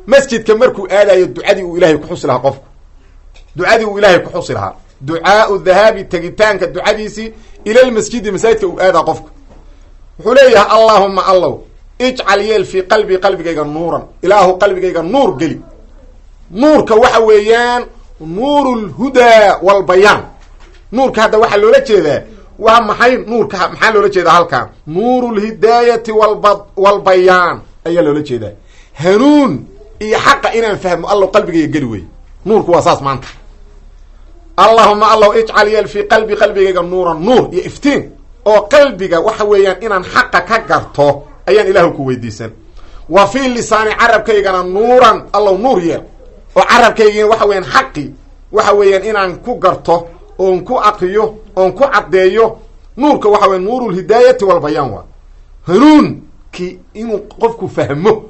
masjidka markuu aadayo ducadii uu ilaahay ku xusi lahaa qofku ducadii uu ilaahay ku xusi lahaa ducaau dhahaabi tegitaanka ducadiisii ila lmasjidi masaajidka uu aadaa qofku wuxuu leeyahay allaahuma allow ijcal yeel fii qalbii qalbigayga nuuran ilaahu qalbigayga nuur geli nuurka waxa weeyaan nuuru lhudaa walbayaan nuurka hadda waxaa loola jeedaa waa maxay nuurka maxaa loola jeedaa halkan nuuru lhidaayati walbayaan ayaa loola jeedaa hanuun iyo xaqa inaan fahmo allow qalbigayga geli wey nuurku waa saas maanta allahuma allow ijcal yeel fii qalbii qalbigayga nuuran nuur iyo iftiin oo qalbiga waxa weeyaan inaan xaqa ka garto ayaan ilaahu ku weydiisan wa fii lisaani carabkaygana nuuran allow nuur yeel oo carabkaygina waxa weeyaan xaqi waxa weeyaan inaan ku garto oon ku aqriyo oon ku caddeeyo nuurka waxa weya nuuru lhidaayati walbayaan waa hanuunkii inuu qofku fahmo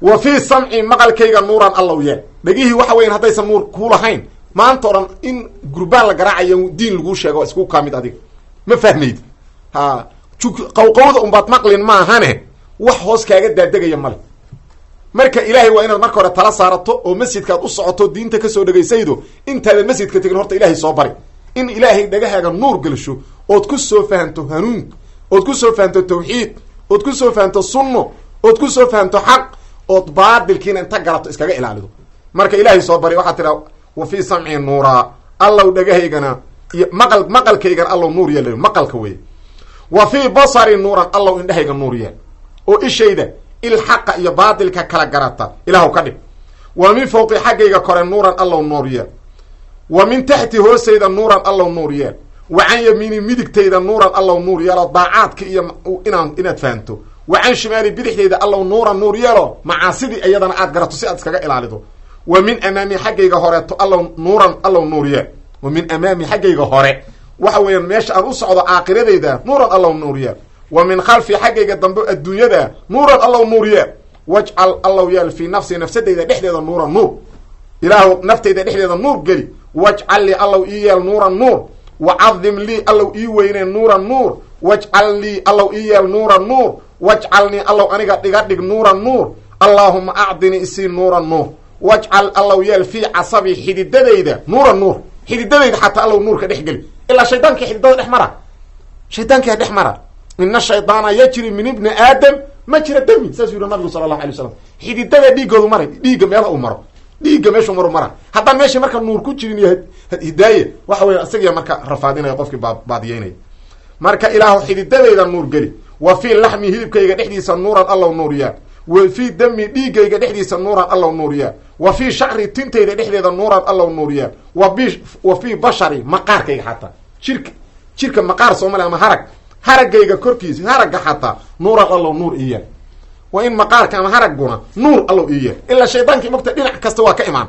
wa fii samci maqalkayga nuuran allow yeel dhegihii waxa weyan haddaysan nuur ku lahayn maanta o dhan in gurbaan la garaacayo diin laguu sheego isku kaa mid adiga ma fahmayd ha qawqawda unbaad maqlin maahane wax hoos kaaga daadegaya male marka ilaahay waa inaad marka hore tala saarato oo masjidkaad u socoto diinta kasoo dhegaysaydo intaadan masjidka tegin horta ilaahay soo bari in ilaahay dhagahaaga nuur gelsho ood ku soo fahanto hanuun ood ku soo fahanto tawxiid ood ku soo fahanto sunno ood ku soo fahanto xaq ood baadilkiina inta garato iskaga ilaalido marka ilaahay soo bari waxaa tiraa wa fii samci nuuraa allow dhagahaygana iyo maqalkaygana allow nuur yeel maqalka wey wa fii basari nuuran allow indhahayga nuur yeel oo ishayda ilxaqa iyo baadilka kala garata ilaahu ka dhig wa min fawqi xaggayga kore nuuran allow nuur yeel wa min taxti hoosayda nuuran allow nuur yeel wa can yamiini midigtayda nuuran allow nuur yeelo daacaadka iyo inaad fahanto wa can shimaali bidixdayda allow nuuran nuur yeelo macaasidii iyadana aad garato si aad iskaga ilaalido wa min amaami xaggayga horeeto allow nuuran allow nuur yeel wa min amaami xaggayga hore waxa weeyaan meesha aan u socdo aakiradayda nuuran allow nuur yeel wa min khalfi xaggayga dambe adduunyada nuuran allow nuur yeel wajcal allow yeel fii nafsi nafsadayda dhexdeeda nuuran nuur ilaahu naftayda dhexdeeda nuur geli wajcal lii allow ii yeel nuuran nuur wacadim lii allow ii weyne nuuran nuur wajcal lii allow ii yeel nuuran nuur wajcalnii allow aniga dhiga dhig nuuran nuur allaahuma acdini isii nuuran nuur wajcal allow yeel fii casabi xididadayda nuuran nuur xididadayda xataa allow nuurka dhex geli ilaa shaydaanka xididada dhex mara shaydaankaa dhex mara ina shaydaana yajri min ibni aadam majra dami saasuu yihi nabigu sala allahu alay wasalam xididada dhiigoodu maray dhiigga meela uu maro dhiigga meeshuu maru mara haddaan meeshii marka nuur ku jirin iyo hidaaye waxa weya isagiya marka rafaadinaya qofkii baadiyeynaya marka ilaahu xididadayda nuur geli wa fii laxmi hilibkayga dhexdiisa nuuran allow nuur yeel wa fii dami dhiigayga dhexdiisa nuuran allow nuur yeel wa fii shacri tintayda dhexdeeda nuuran allow nuur yeel wa fii bashari maqaarkayga xataa jirka maqaar soomali ama haragayga korkiisa haragga xataa nuuran allow nuur iyeel waa in maqaarka ama haragguna nuur allow iyeel ilaa shaydaankii mogta dhinac kasta waa ka imaan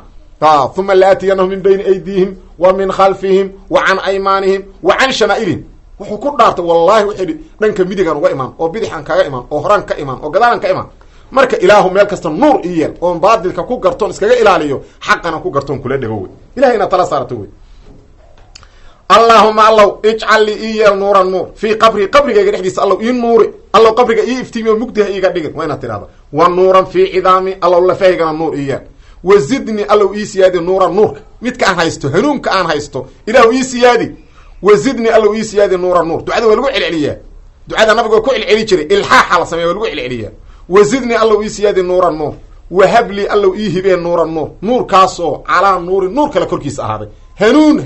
uma laatiyanahum min bayni aydiihim wa min khalfihim wa can aymaanihim wa can shamaa'ilihim wuxuu ku dhaartay wallahi wuxuu dhanka midigan uga imaan oo bidixan kaga imaan oo horaan ka imaan oo gadaalan ka imaan marka ilaahu meel kasta nuur iyeel oon baadilka ku gartoon iskaga ilaaliyo xaqana ku gartoon kula dhego wey ilahay inaad tala saarato wey allaahuma allow ijcal lii ii yeel nuuran nuur fii qabri qabrigayga dhexdiisa allow ii nuuri allow qabriga ii iftiimiyo mugdiha iiga dhigin waa inaad tidhahda wa nuuran fii cidaami allow lafahaygana nuur ii yeel wa zidni allow ii siyaadi nuuran nuurka midka aan haysto hanuunka aan haysto ilaahu ii siyaadi wa zidni allow ii siyaadi nuuran nuur ducada waa lagu celceliyaa ducada nabiga waa ku celceli jiray ilxaaxa la sameya waa lagu celceliyaa wa zidni allow ii siyaadi nuuran nuur wahabli allow ii hibee nuuran nuur nuurkaasoo calaa nuurin nuur kale korkiisa ahaaday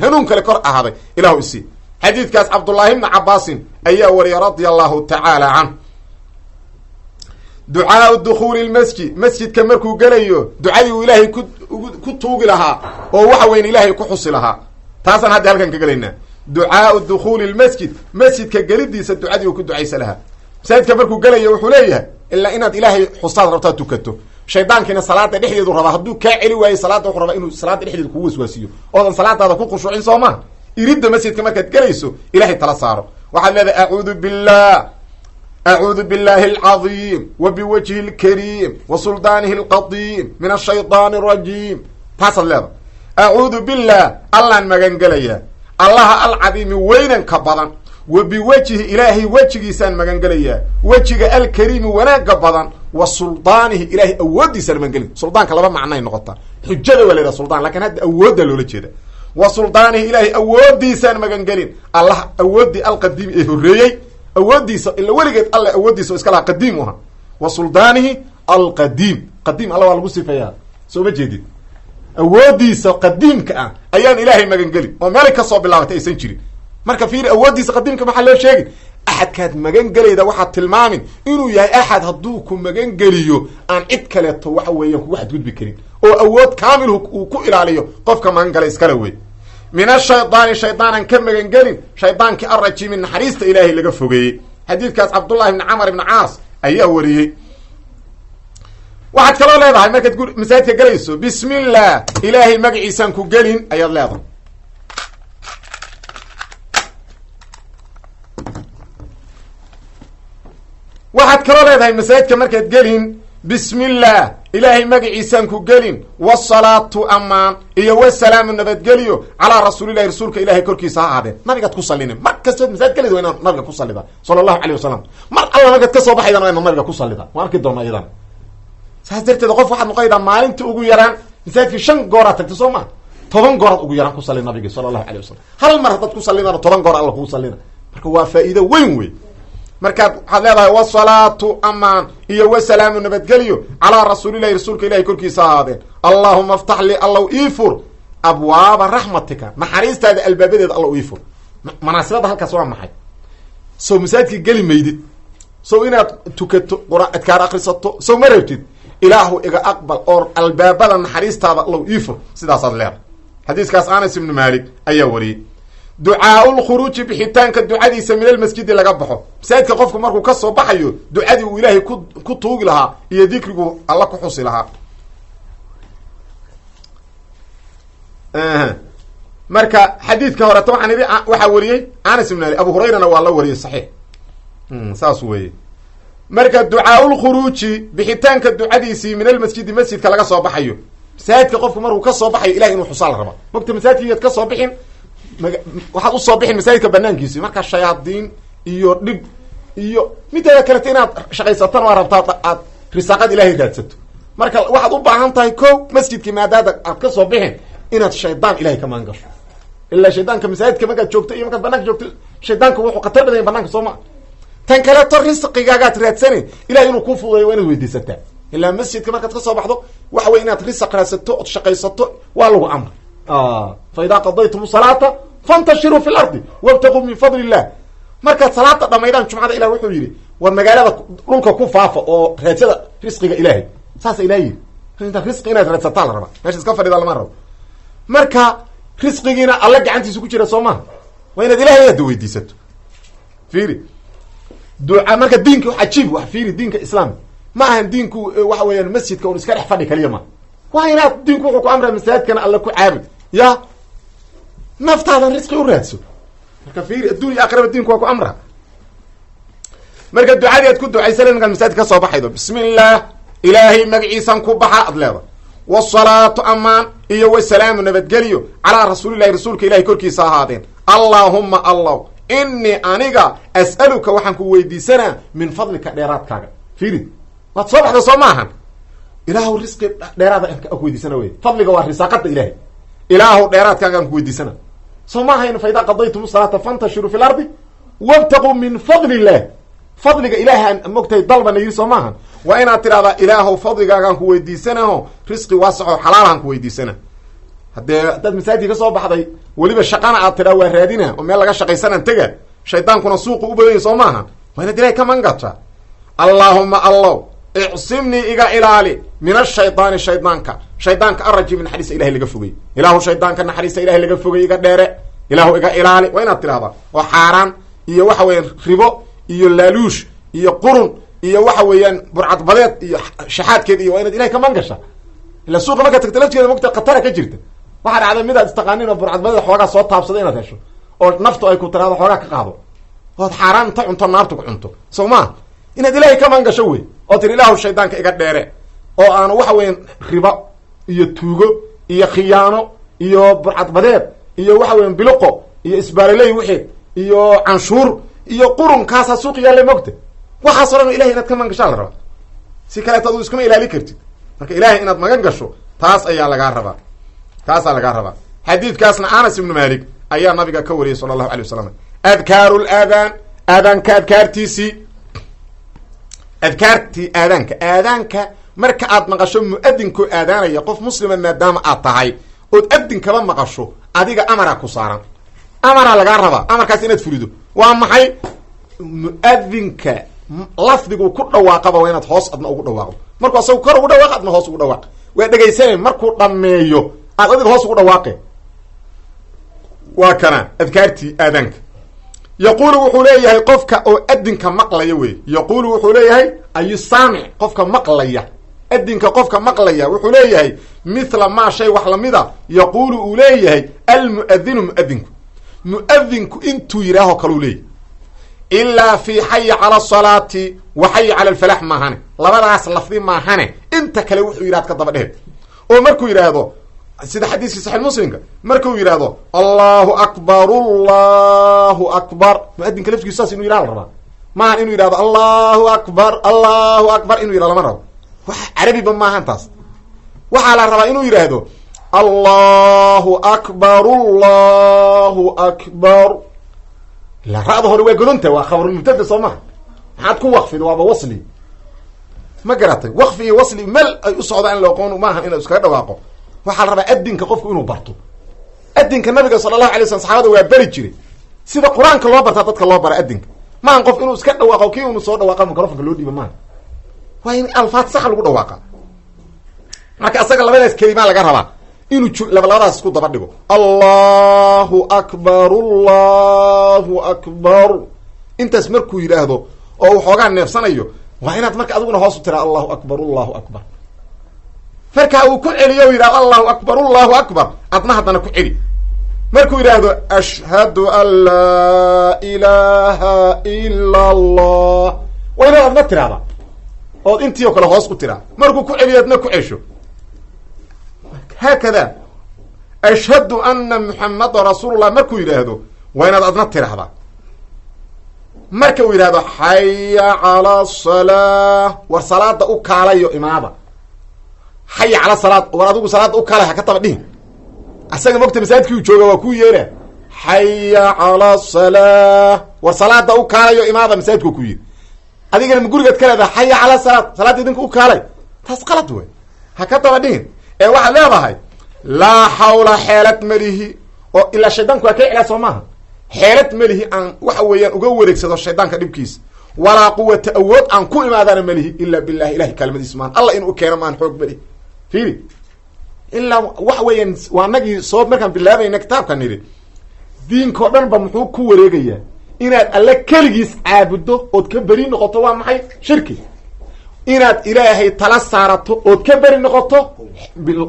hanuun kale kor ahaaday ilahu isii xadiidkaas cabdullaahi bni cabaasin ayaa wariyay radia allahu tacaala canh ducaau dukhuuli lmasjid masjidka markuu gelayo ducadii uu ilaahay ku tuugi lahaa oo waxa weyn ilaahay ku xusi lahaa taasaan hadda halkan ka gelaynaa ducaau dukhuuli lmasjid masjidka gelidiisa ducadii uu ku ducaysa lahaa masaajidka markuu gelayo wuxuu leeyahay ilaa inaad ilaahay xustaad rabtaa tukato shaydaankiina salaada dhexdeedu rabaa hadduu kaa celi waayo salaada wuxuu rabaa inuu salaada dhexdeeda kugu waswaasiyo oodan salaadaada ku khushuucin soo maa iridda masjidka markaad gelayso ilahay tala saaro waxaad leedahay acuudu billahi alcadiim wa biwajhi lkariim wa suldaanihi alqadiim min ashaydaani arajiim taasaad leedahay acuudu billah allaan magangelayaa allaha alcadiimi weynanka badan wa biwajhi ilaahay wejigiisaan magangelayaa wejiga alkariimi wanaagga badan wa suldaanihi ilaahay awooddiisaan magangelin suldaanka laba macnay noqotaa xujada waa la yidhaha suldaan lakin hadda awoodda loola jeeda wa suldaanihi ilaahay awooddiisaan magangelin allah awooddii alqadiimi ee horreeyey awooddiisa ila weligeed alle awooddiisa oo iska lahaa qadiim u ahaa wa suldaanihi alqadiim qadiim alla waa lagu sifeeyaa soo ma jeedid awooddiisa qadiimka ah ayaan ilaahay magangelin oo meel kasoo bilaabatay aysan jirin marka fiiri awooddiisa qadiimka maxaa loo sheegi axadkaad magangelayda waxaad tilmaamin inuu yahay axad hadduu ku magangeliyo aan cid kaleeto waxa weeyaan kugu xadgudbi karin oo awood kaamil uu ku ilaaliyo qofka magangala iskale wey min ashaydaani shaydaanan ka magangelin shaydaankii arrajiimi naxariista ilaahay laga fogeeyey xadiidkaas cabdullahi bni camar ibni caas ayaa wariyey waxaad kaloo leedahay markaad masaajidka gelayso bismi illah ilaahay magaciisaan ku gelin ayaad leedahay waxaad kaloo leedahay masaajidka markaad gelin bismi illah ilaahay magaciisaan ku gelin wasalaatu amaan iyo wasalaamu nabadgelyo calaa rasuulillahi rasuulka ilahay korkiisa ha ahaadeen nabigaad ku sallinin mar kastood masaajid gelid waa inaad nabiga ku sallida sala allahu alayh wasalam mar alla markaad ka soo baxaydan waa inaad nabiga ku sallida waan arki doona iyadan saas darteed qof waxaad noqonaydaa maalintii ugu yaraan masaajidkii 5 gooraad tagta soo ma 10 gooraad ugu yaraan ku salli nabiga sala allahu alayh wasalam hal mar haddaad ku sallidana 10 goor alla kugu sallina marka waa faa'iido weyn wey markaad waxaad leedahay wasalaatu amaan iyo wasalaamu nabadgelyo calaa rasuulillahi rasuulka ilahay korkiisa ahaadeen allahuma aftax li allow iifur abwaaba raxmatika naxariistaada albaabadeeda allow iifur manaasibada halkaas waa maxay sow masaajidka geli maydid sow inaad tukato quraan adkaar akrisato sow ma rabtid ilaahu iga aqbal oo albaabada naxariistaada allow iifur sidaasaad leedahay xadiiskaas anas ibnu maalik ayaa wariyey ducaau lkhuruuji bixitaanka ducadiisa min almasjidi laga baxo masaajidka qofku markuu ka soo baxayo ducadii uu ilaahay ku tuugi lahaa iyo dikrigu alla ku xusi lahaa marka xadiidka horeta waxaan idhi waxaa wariyey anas ibn ali abu hurayrana waa la wariyey saxiix saas weeye marka ducaau lkhuruuji bixitaanka ducadiisii min almasjidi masjidka laga soo baxayo masaajidka qofku markuu ka soo baxayo ilahay inuu xusaa la raba mogta masaajidkiiyaad ka soo bixin waxaad usoo bixin masaajidka banaankiisi markaa shayaadiin iyo dhib iyo mideeda kaleta inaad shaqaysatana waa rabtaa aad risaaqad ilaahay raadsato marka waxaad u baahan tahay ko masjidkii maadaada aad ka soo bixin inaad shaydaan ilahay ka maan gasho ilaa shaydaanka masaajidka markaad joogto iyo markaad banaanka joogto shaydaanka wuxuu khatar badanya banaanka soo maa tan kaleeto risqigaagaad raadsanin ilahay inuu kuu fududeeyo waa inaad weydiisataa ilaa masjidka markaad ka soo baxdo waxa wey inaad risaq raadsato ood shaqaysato waa lagu amr fa idaa qadaytum salaata fantashiruu fi lardi wabtaquu min fadli illah markaad salaada dhamaydaan jumcada ilah wuxuu yidhi war magaalada dhulka ku faafa oo raadsada risqiga ilaahay saasa ilah yidhi risqi inaad raadsataa la rabaa meesha iska fadhida lama rabo marka risqigiina alla gacantiisa ku jira soo maha waa inaad ilahay aada weydiisato fiiri duca marka diinka wax cajiib wax fiiri diinka islaamka ma ahan diinku waxa weeyaan masjidka un iska dhex fadhi kaliya ma waa inaad diinku wuxuu ku amraa masaajidkana alla ku caabud ya naftaadan risqi u raadso marka fiiri adduun iyo aakhiraba diinku waa ku amra marka ducadii aad ku ducaysana markaad masaajid ka soo baxaydo bismi illah ilaahay magaciisan ku baxa ad leeda wasalaatu amaan iyo wasalaamu nabadgelyo calaa rasuulillahi rasuulka ilahay korkiisa ahaadeen allaahumma allah inii aniga as'aluka waxaan ku weydiisanaa min fadlika dheeraadkaaga fiiri waad soo baxda soo maahan ilaahu risqi dheeraada aan ku weydiisana wey fadliga waa risaaqada ilahay ilaahu dheeraadkaaga aan ku weydiisana soo maahayn fa idaa qadaytum salaata fantashiruu fi lardi wabtaquu min fadli illah fadliga ilaahaan mogtahay dalbana yiri soo maahan waa inaad tidhahdaa ilaahow fadligaagaan ku weydiisanaho risqi waasaco xalaalahan ku weydiisana haddee haddaad masaajidka ka soo baxday weliba shaqana aad tidhaa waa raadina oo meel laga shaqaysanaan tega shaydaankuna suuqu u badanya soo maaha waa inaad ilahay ka mangataa allaahuma allow icsimnii iga ilaali min ashaydaani shaydaanka arajim naxariista ilahay laga fogey ilaahu shaydaanka naxariista ilahay laga fogey iga dheere ilaahu iga ilaali waa inaad tidhahdaa oo xaaraan iyo waxa weeyaan ribo iyo laaluush iyo qurun iyo waxa weeyaan burcadbadeed iyo shaxaadkeed iyo waa inaad ilahay ka mangasha ila suuqa markaa tagta lafteeda mogta khatara ka jirta waxaa dhacday midaad istaqaanin oo burcadbadeed xoogaa soo taabsada inaad hesho oo naftu ay ku tiraado xoogaa ka qaado ood xaaraan inta cunto naartu ku cunto soo maa inaad ilaahay ka mangasho wey oo tiri ilaahu shaydaanka iga dheere oo aanu waxa weeyaan riba iyo tuugo iyo khiyaano iyo burcadbadeed iyo waxa weeyaan biliqo iyo isbaaloley wixeed iyo canshuur iyo qurunkaasaa suuq yaalla mogta waxaasoo dhan ilahay inaad ka mangashaa la rabaa si kaleeto aduu iskama ilaali kartid marka ilaahay inaad magan gasho taas ayaa lagaa rabaa taasaa lagaa rabaa xadiidkaasna anas ibnu malik ayaa nabiga ka wariyay sala allahu alay wasalam adkaaru laadaan aadaanka adkaartiisii adkaartii aadaanka marka aad maqasho mu-adinkoo aadaanaya qof muslima maadaama aad tahay ood adinkaba maqasho adiga amaraa ku saaran amaraa lagaa rabaa amarkaas inaad fulido waa maxay mu-adinka lafdigu ku dhawaaqaba waa inaad hoos adna ugu dhawaaqdo markuu asaga kor ugu dhawaaq adna hoos ugu dhawaaq waa dhegaysanay markuu dhameeyo aad adiga hoos ugu dhawaaqe waa kana adkaartii aadaanka yaquulu wuxuu leeyahay qofka oo adinka maqlaya wey yaquulu wuxuu leeyahay ayu saamic qofka maqlaya adinka qofka maqlaya wuxuu leeyahay mithla maa shay wax lamida yaquulu uu leeyahay almuadinu muadinku intuu yidhaaho kaleu leeyahy ilaa fi xayi cala asalaati wa xayi cala alfalax maahane labadaas lafdi maahane inta kale wuxuu yidhahd ka daba dhehe oo markuu yidhaahdo sida xadiiskii saxiix muslimka markuu yidhaahdo allahu akbar allahu akbar muadinka laftigiisu saas inu yidhaha la rabaa maahan inuu yidhahdo allahu akbar inuu yidhahdo lama rabo wax carabiba maahan taas waxaa la rabaa inuu yidhaahdo allahu akbar ila ra-da hore waa golonta waa khabarulmubtada soo maha maxaad ku waqfid waaba wasli ma garatay waqfi iyo wasli meel ay u socdaan in la aqoon maahan inuu iskaga dhawaaqo waxaa la rabaa adinka qofku inuu barto adinka nabiga sala allahu alay slam saxaabada waa beri jiray sida qur-aanka loo bartaa dadka loo bara adinka maahan qof inuu iska dhawaaqo kii unu soo dhawaaqa microfonka loo dhiiba maaha waa in alfaad saxa lagu dhawaaqa marka asaga labadaas kelimaa laga rabaa inuu labadaas isku daba dhigo allahu akbar intaas markuu yidhaahdo oo uu xoogaa neefsanayo waa inaad marka adiguna hoos u tiraa allahu akbar marka uu ku celiyo yidhahdo allahu akbar adna haddana ku celi markuu yidhaahdo ashhadu an laa ilaha ila allah waa inaad adna tiraada ood intii oo kale hoos ku tiraa markuu ku celiyo adna ku cesho haakada ashhadu ana muxamadan rasuulullah markuu yidhaahdo waa inaad adna tiraahdaa marka uu yidhahdo xaya cala asalaa war salaada u kaalayo imaada xaya cala salaad war adigu salaada u kaalay ha ka taba dhihin asaga mogta masaajidkii uu jooga waa kuu yeera xaya cala asalaa war salaada u kaalayo imaada masaajidku ku yidhi adigana ma gurigaad ka leedaha xaya cala salaad salaada idinka u kaalay taas qalad wey ha ka taba dhihin ee waxaad leedahay laa xawla xeelad melihi oo ilaa shaydaanku waa ka iclaa soo maaha xeelad melihi aan waxa weeyaan uga wareegsado shaydaanka dhibkiisa walaa quwata awood aan ku imaadana melihi ilaa billahi ilahay kaalmadiisa maan alla inuu keeno maan xoog melihi fiiri ilaa waxa weeyaan waa nagii soo markaan bilaabayna kitaabka nidhi diinkao dhan ba muxuu ku wareegayaa inaad alle keligiis caabuddo ood ka beri noqoto waa maxay shirki inaad ilaahay tala saarato ood ka beri noqoto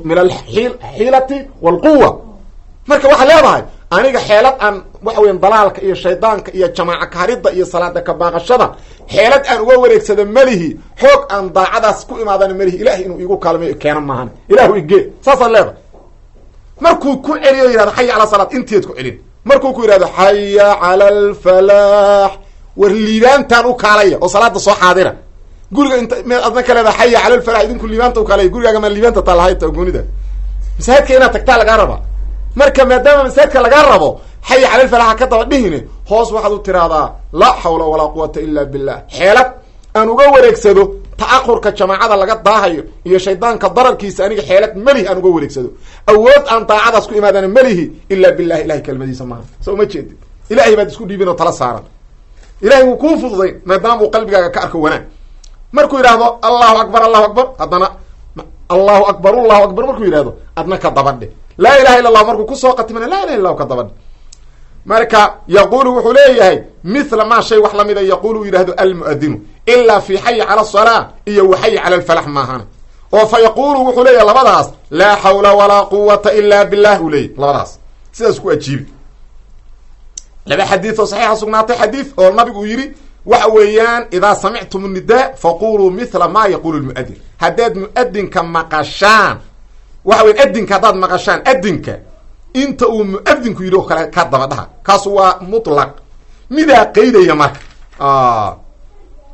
min alxiilati walquwa marka waxaad leedahay aniga xeelad aan waxa weyan dalaalka iyo shaydaanka iyo jamaaca kaharidda iyo salaada kabaaqashada xeelad aan uga wareegsado melihi xoog aan daacadaas ku imaadana melihi ilahay inuu igu kaalmayo keena maahan ilahu igee saasaad leedahay markuu ku celiyo yihahdo xaya cala salaad inteed ku celin markuu ku yihahdo xaya cala alfalaax war liibaantaan u kaalaya oo salaada soo xaadira guriga inta me adna ka leedaha xaya cala alfalax idinku liibaanta u kaalaya gurigaaga maa liibaanta taa lahayta goonida masaajidka inaad tagtaa lagaa rabaa marka maadaama masaajidka lagaa rabo xay cala alfalax ka daba dhihine hoos waxaad u tiraahdaa laa xawla walaa quwata illa billah. xeelad aan uga wareegsado ta'akhurka jamaacada laga daahayo iyo shaydaanka dararkiisa aniga xeelad melihi aan uga wareegsado. awood aan daacadaas ku imaadana melihi ilaa billahi ilahay kelmadiisa maaha. soo ma jeedid ilahay baad isku dhiibin oo tala saaran. ilahay wuu kuu fududay maadaama uu qalbigaaga ka arko wanaag. markuu yidhaahdo allahu akbar haddana allahu akbar markuu yidhahdo adna ka dabadhe. laa ilaha illa allah markuu kusoo qatimana laa ilaha illa lahu ka dabadhe. marka yaqulu wuxuu leeyahay mithla maa shay wax lamida yaqulu u yidhahdo almu'adinu ilaa fi xayi cala asalaa iyo wa xayi cala alfalax maahane. oo fa yaqulu wuxuu leeyahay labadaas laa xawla walaa quwata ila billah uu leeyahy labadaas sidaas ku ajiibi. laba xadiid oo saxiixa sugnaatay xadiid oo nabigu uu yidhi waxa weeyaan idaa samictum nidaa faquluu mithla maa yaqulu lmu'adin. haddaad mu'adinka maqashaan waxa weya adinka haddaad maqashaan adinka inta uu mu'adinku yidhi oo kale ka daba dhaha. kaasu waa mutlaq midaa qeydaya marka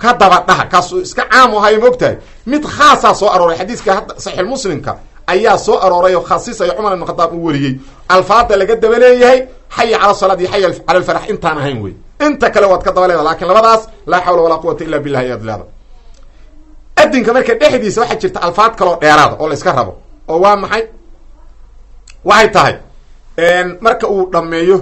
ka daba dhaha kaasu iska caam ahay maogtahay. mid khaasaa soo arooray xadiiska hadda saxiix muslimka ayaa soo arooray oo khasisaya cumar ibn khadaab uu wariyey alfaada laga daba leeyahay xay cala salaad iyo xay cala alfarax intaan ahayn wey. inta kale waad ka daba leeda lakin labadaas laa xawla walaa quwata illa billah ayaad leeda. adinka marka dhexdiisa waxaa jirta alfaad kaloo dheeraada oo la iska rabo oo waa maxay waxay tahay marka uu dhameeyo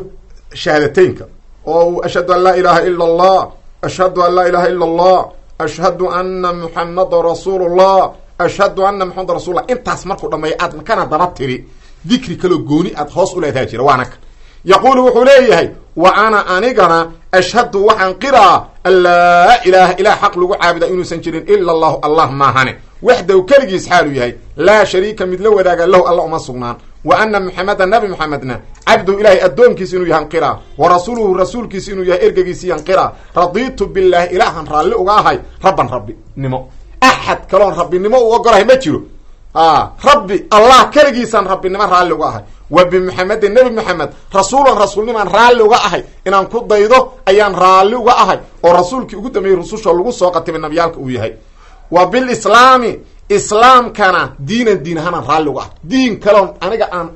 shahaadateynka oo uu ashhadu an laa ilaha ila allah ashhadu an laa ilaha ila allah ashhadu ana muxamada rasuulullah ashhadu ana muxamada rasulullah intaas markuu dhameeyo aad kana daba tiri dikri kaloo gooni aad hoos u leedaha jira waana ka yaqulu wuxuu leeyahay wa ana anigana ashhadu waxaan qiraa an laa ilaha ilah xaq lagu caabuda inuusan jirin ila allahu allah maahane waxdaw keligiis xaaluu yahay laa shariika mid la wadaaga lahu alla uma sugnaan wa ana muxameda nabi muxamedna cabduhu ilahay addoonkiisa inuu yahan qiraa wa rasuuluhu rasuulkiisa inuu yahay ergegiisi yan qiraa radiitu billahi ilaahan raalli uga ahay rabban rabbinimo. axad kaloon rabbinimo u ogolahay ma jiro. rabbi allah keligiisaan rabbinimo raalli uga ahay wa bimuxamedin nabi muxamed rasuulan rasuulnimaan raalli uga ahay inaan ku daydo ayaan raalli uga ahay oo rasuulkii ugu dambeeyey rususha lagu soo qatimay nabiyaalka uu yahay. wa bilislaami islaamkana diin ahaanaan raalli uga ahay. diin kaloon aniga aan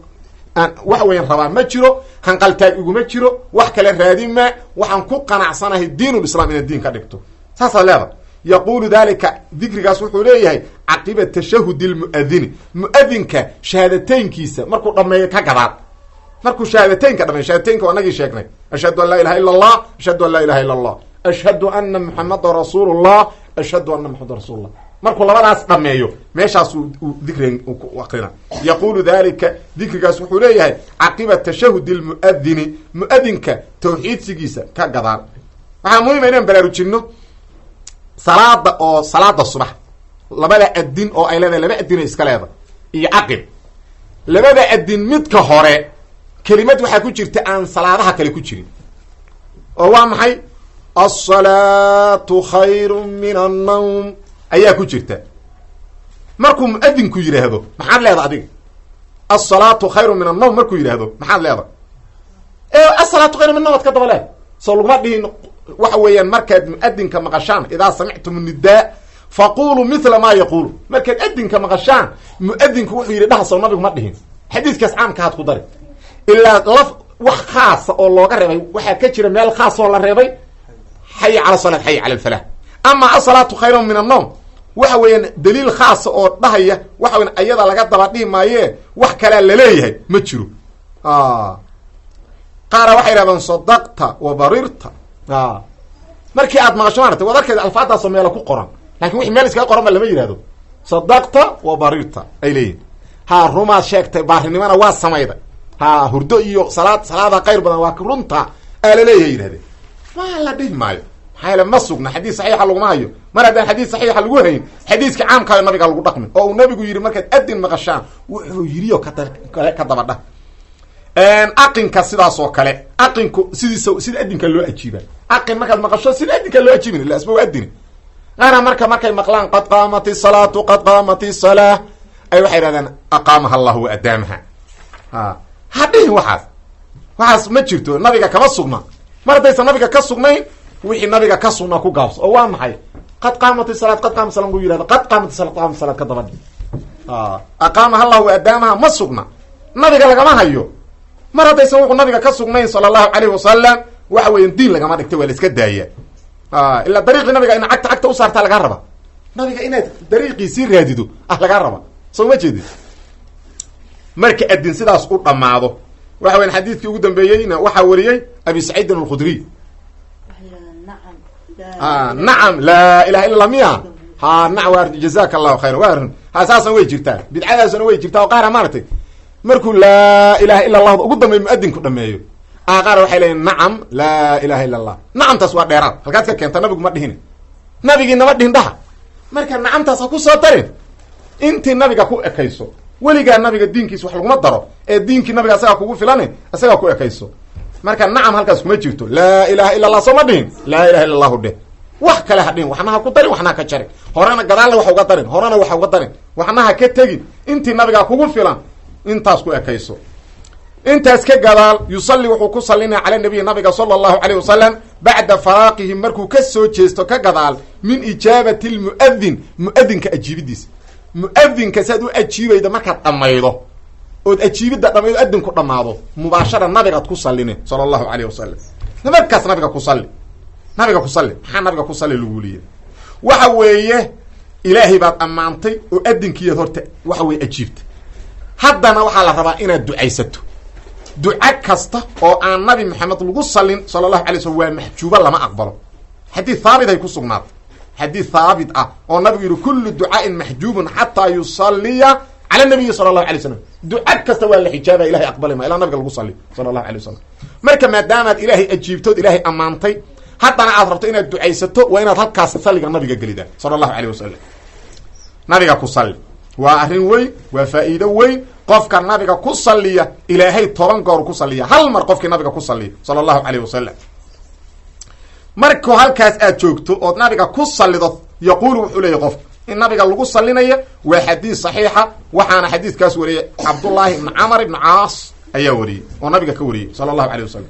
waxa weyan rabaa ma jiro hanqaltaag iguma jiro wax kale raadin maa waxaan ku qanacsanahay diinulislam inaad diin ka dhigto saasaad leeda. yaqulu dalika dikrigaas wuxuu leeyahay caqiba tashahudi lmu'adini mu'adinka shahaadateynkiisa markuu dhameeyo ka gadaal. markuu shahaadateynka dhameeyo shahaadateynka waa nagii sheegnay ashhadu an laa ilaha ila allah ashhadu an laa ilaha ila allah ashhadu ana muxamada rasuulullah ashhadu ana muxamada rasuulullah markuu labadaas dhameeyo meeshaas uu dikriga ku aqrina. yaqulu dalika dikrigaas wuxuu leeyahay caqiba tashahudi lmu'adini mu'adinka tawxiidsigiisa ka gadaal. waxaa muhima inaan baraarujinno salaada oo salaada subax labada adin oo ay leedahay laba adin ay iska leeda iyo caqib. labada adin midka hore kelimad waxaa ku jirta aan salaadaha kale ku jirin oo waa maxay alsalaatu khayru min annawm ayaa ku jirta. markuu muadinku yidhaahdo maxaad leeda adiga alsalaatu khayru min annawm markuu yidhaahdo maxaad leeda asalaatu khayru min nawm ad ka daba leed soo laguma dhihin waxa weeyaan markaad muadinka maqashaan idaa samictum nidaa faquluu mithla maa yaqulu. markaad adinka maqashaan muadinku wuxuu yidhi dhaha soo nabigu ma dhihin xadiiskaas caamka haad ku dari ilaa laf wax khaasa oo looga reebay waxaa ka jira meel khaas oo la reebay xay cala salaat xay cala alfalah. ama asalaatu khayrun min annawm waxa weeyaan daliil khaasa oo dhahaya waxa weyan ayada laga daba dhihi maaye wax kalea laleeyahay ma jiro. qaara waxay yidhahdaan sadaqta wa barirta. markii aad maqasho maarata waad arkeeda alfaadaasoo meela ku qoran lakin wixii meel iskaga qoran ba lama yihahdo sadaqta wa barirta ay leeyihin. rumaad sheegtay baarinimana waa samayday hurdo iyo salaada qayr badan waa runta aa laleeyahay yidhahdeen ma la dhihi maayo maxaa yaele ma sugna xadiis saxiixa laguma hayo. mar haddaan xadiis saxiixa lagu hayn xadiiska caamkaayo nabiga lagu dhaqmin oo uu nabigu yidhi markaad adin maqashaan wuxuu yidhi oo ka daba dhah. aqinka sidaas oo kale aqinku sidiisa sida adinka loo ajiiba. aqin markaad maqasho sida adinka loo ajiibin ila asba waa adini qaana markay maqlaan qad qaamat isalaatu qad qaamat isalaa ay waxay yidhahdaan aqaamaha allah wa adaamaha. hadhihin waxaas ma jirto nabiga kama sugna. mar haddaysan nabiga ka sugnayn wixii nabiga ka sugnaa ku gaabso oo waa maxay qad qaamat isalaat qad qaamat salat ku yihahdo qad qaamat isalat qaamat salaat ka dabadhi aqaamaha allah wa adaamaha ma sugna nabiga lagama hayo. mar haddaysan wuxuu nabiga ka sugnayn sala allahu calayhi wasalam waxa weyan diin lagama dhigta waa la iska daaya ilaa dariiqii nabiga in cagta u saartaa lagaa raba nabiga inaad dariiqiisii raadido lagaa raba soo ma jeedid marka adin sidaas u dhamaado waxa weyan xadiidkii ugu dambeeyeyna waxaa wariyey abi saciidin alkhudriy nacam laa ilaha illa miya ha na jazaka allahu khayra wa arun ha saasan way jirtaa bidcadaasuna way jirtaa oo qaara maaragtay markuu laa ilaha illa allahda ugu dambeey muadinku dhameeyo qaar waxay leeyiin nacam laa ilaha illa allah nacamtaas waa dheeraad halkaad ka keenta nabigu ma dhihin nabigii nama dhihin dhaha marka nacamtaas ha ku soo darin intii nabiga ku ekayso weligaa nabiga diinkiisa wax laguma daro ee diinkii nabiga asagaa kugu filan asagaa ku ekayso marka nacam halkaas kuma jirto laa ilaha illa allah soo ma dhihin laa ilaha illa allahu dheh wax kale ha dhihin waxna ha ku darin waxna ha ka jarin horena gadaalna wax uga darin horena wax uga darin waxna ha ka tegin intii nabigaa kugu filan intaas ku ekayso intaas ka gadaal yusalli wuxuu ku sallinaya cala nabiyi nabiga sala allahu calayh wasalam bacda faraaqihi markuu ka soo jeesto ka gadaal min ijaabati lmu'adin mu-adinka ajiibidiisa mu-adinka si aad u ajiibayda markaad dhammaydo ood ajiibidda dhammaydo adinku dhammaado mubaashara nabigaad ku salline sala allahu calayh wasalam markaas nabiga ku salli nabiga ku salli maxaa nabiga ku salli lagu liya waxa weeye ilaahay baad ammaantay oo adinkiiyaad horta waxa weye ajiibta haddana waxaa la rabaa inaad ducaysato duco kasta oo aan nabi maxamed lagu salin sala allahu alay slm waa maxjuuba lama aqbalo xadiid haabit ay ku sugnaatay xadiid haabit ah oo nabigu yihi kullu ducaain maxjuubun xataa yusaliya cala nabiyi sala allahu alay slam duco kasta waa la xijaabaya ilahay aqbali ma ilaa nabiga lagu sali sala allahu alay wasalam marka maadaamaad ilaahay ajiibtood ilaahay ammaantay haddana aad rabto inaad ducaysato waa inaad halkaas salliga nabiga gelida sala allahu alayh wasalam nabiga ku salli waa arrin weyn waa faa'iido weyn qofka nabiga ku saliya ilaahay 10 goor ku saliya hal mar qofkii nabiga ku saliya sala allahu calayh wasalam markuu halkaas aad joogto ood nabiga ku salido yaquulu wuxuu leeyahy qof in nabiga lagu salinaya waa xadiid saxiixa waxaana xadiidkaas wariyay cabdullaahi ibn camar ibn caas ayaa wariyey oo nabiga ka wariyey sala allahu calayh wasalam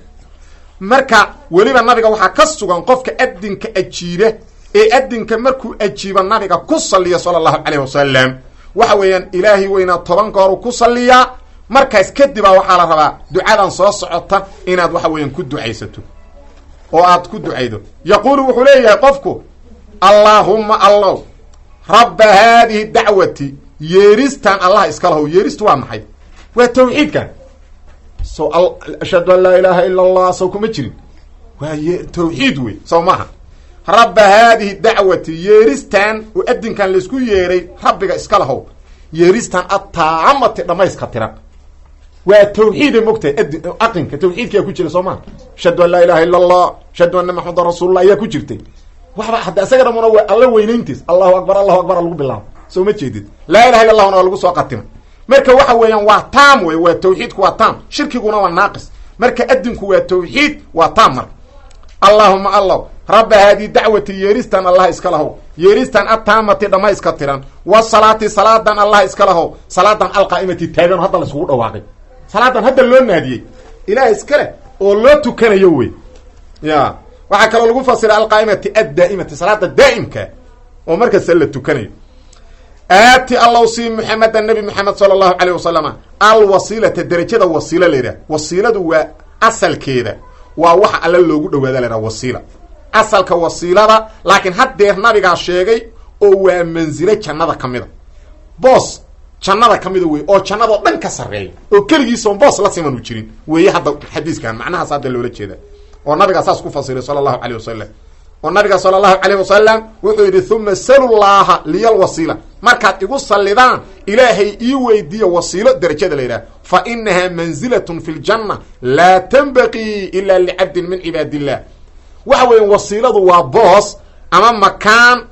marka weliba nabiga waxaa ka sugan qofka adinka ajiiba ee adinka markuu ajiiba nabiga ku saliya sala allahu calayh wasalam waxa weeyaan ilaahay weynaa 10 goor ku saliyaa markaas kadib waxaa la rabaa ducadan soo socota inaad waxa weeyaan ku ducaysato oo aad ku ducaydo yaquulu wuxuu leeyahay qofku allaahumma allah rabba haadihi dacwati yeeristan allah iska lahow yeeristu waa maxay waa tawxiidkan so ashhadu an laa ilaaha ila allah sow kuma jirin waa tawxiid wey sow maaha rabba haadihi dacwati yeeristan oo adinkan laisku yeeray rabbiga iska lahow yeeristan attaamati dhamayska tiran waa tawxiida mogtahay aqinka tawxiidkaa ku jira soo maha ashhadu an laa ilaha illa allah ashhadu anna maxamedan rasuulullah ayaa ku jirtay waxba hadda isaga dhamuna waa alla weynayntiis allahu akbar lagu bilaabo soo ma jeedid laa ilaha illa allahna waa lagu soo qatima marka waxa weeyaan waa taam wey waa tawxiidku waa taam shirkiguna waa naaqis marka adinku waa tawxiid waa taam marka allahuma allah rabba haadii dacwati yeeristan allah iska lahow yeeristan attaamati dhamayska tiran wa salaati salaadan allah iska lahow salaadan alqaa'imati taagan hadda la isugu dhawaaqay salaadan hadda loo naadiyey ilaah iskale oo loo tukanayo wey ya waxaa kaloo lagu fasira alqaa'imati addaa'imati salaada daa'imka oo markasta la tukanayo aati allow sii muxameda nabi maxamed sala allahu calayh wasalama alwasiilata derajada wasiila layidhah wasiiladu waa asalkeeda waa waxa alla loogu dhawaada la yidhaha wasiila asalka wasiilada laakiin haddeer nabigaa sheegay oo waa mansilo jannada ka mida boos jannada ka mida wey oo jannadoo dhan ka sarreeya oo keligiisoon boos la siman u jirin weeye hadda xadiiskan macnahaas hadda loola jeeda oo nabigaa saas ku fasiray sala allahu calayh wasalam oo nabiga sala allahu calayh wasalam wuxuu yidhi uma salu llaha liya lwasiila markaad igu sallidaan ilaahay ii weydiiya wasiilo derajada la yidhaha fa inahaa manzilatun fi ljanna laa tanbaqii ila licabdin min cibaad illah waxa weeyaan wasiiladu waa boos ama makaan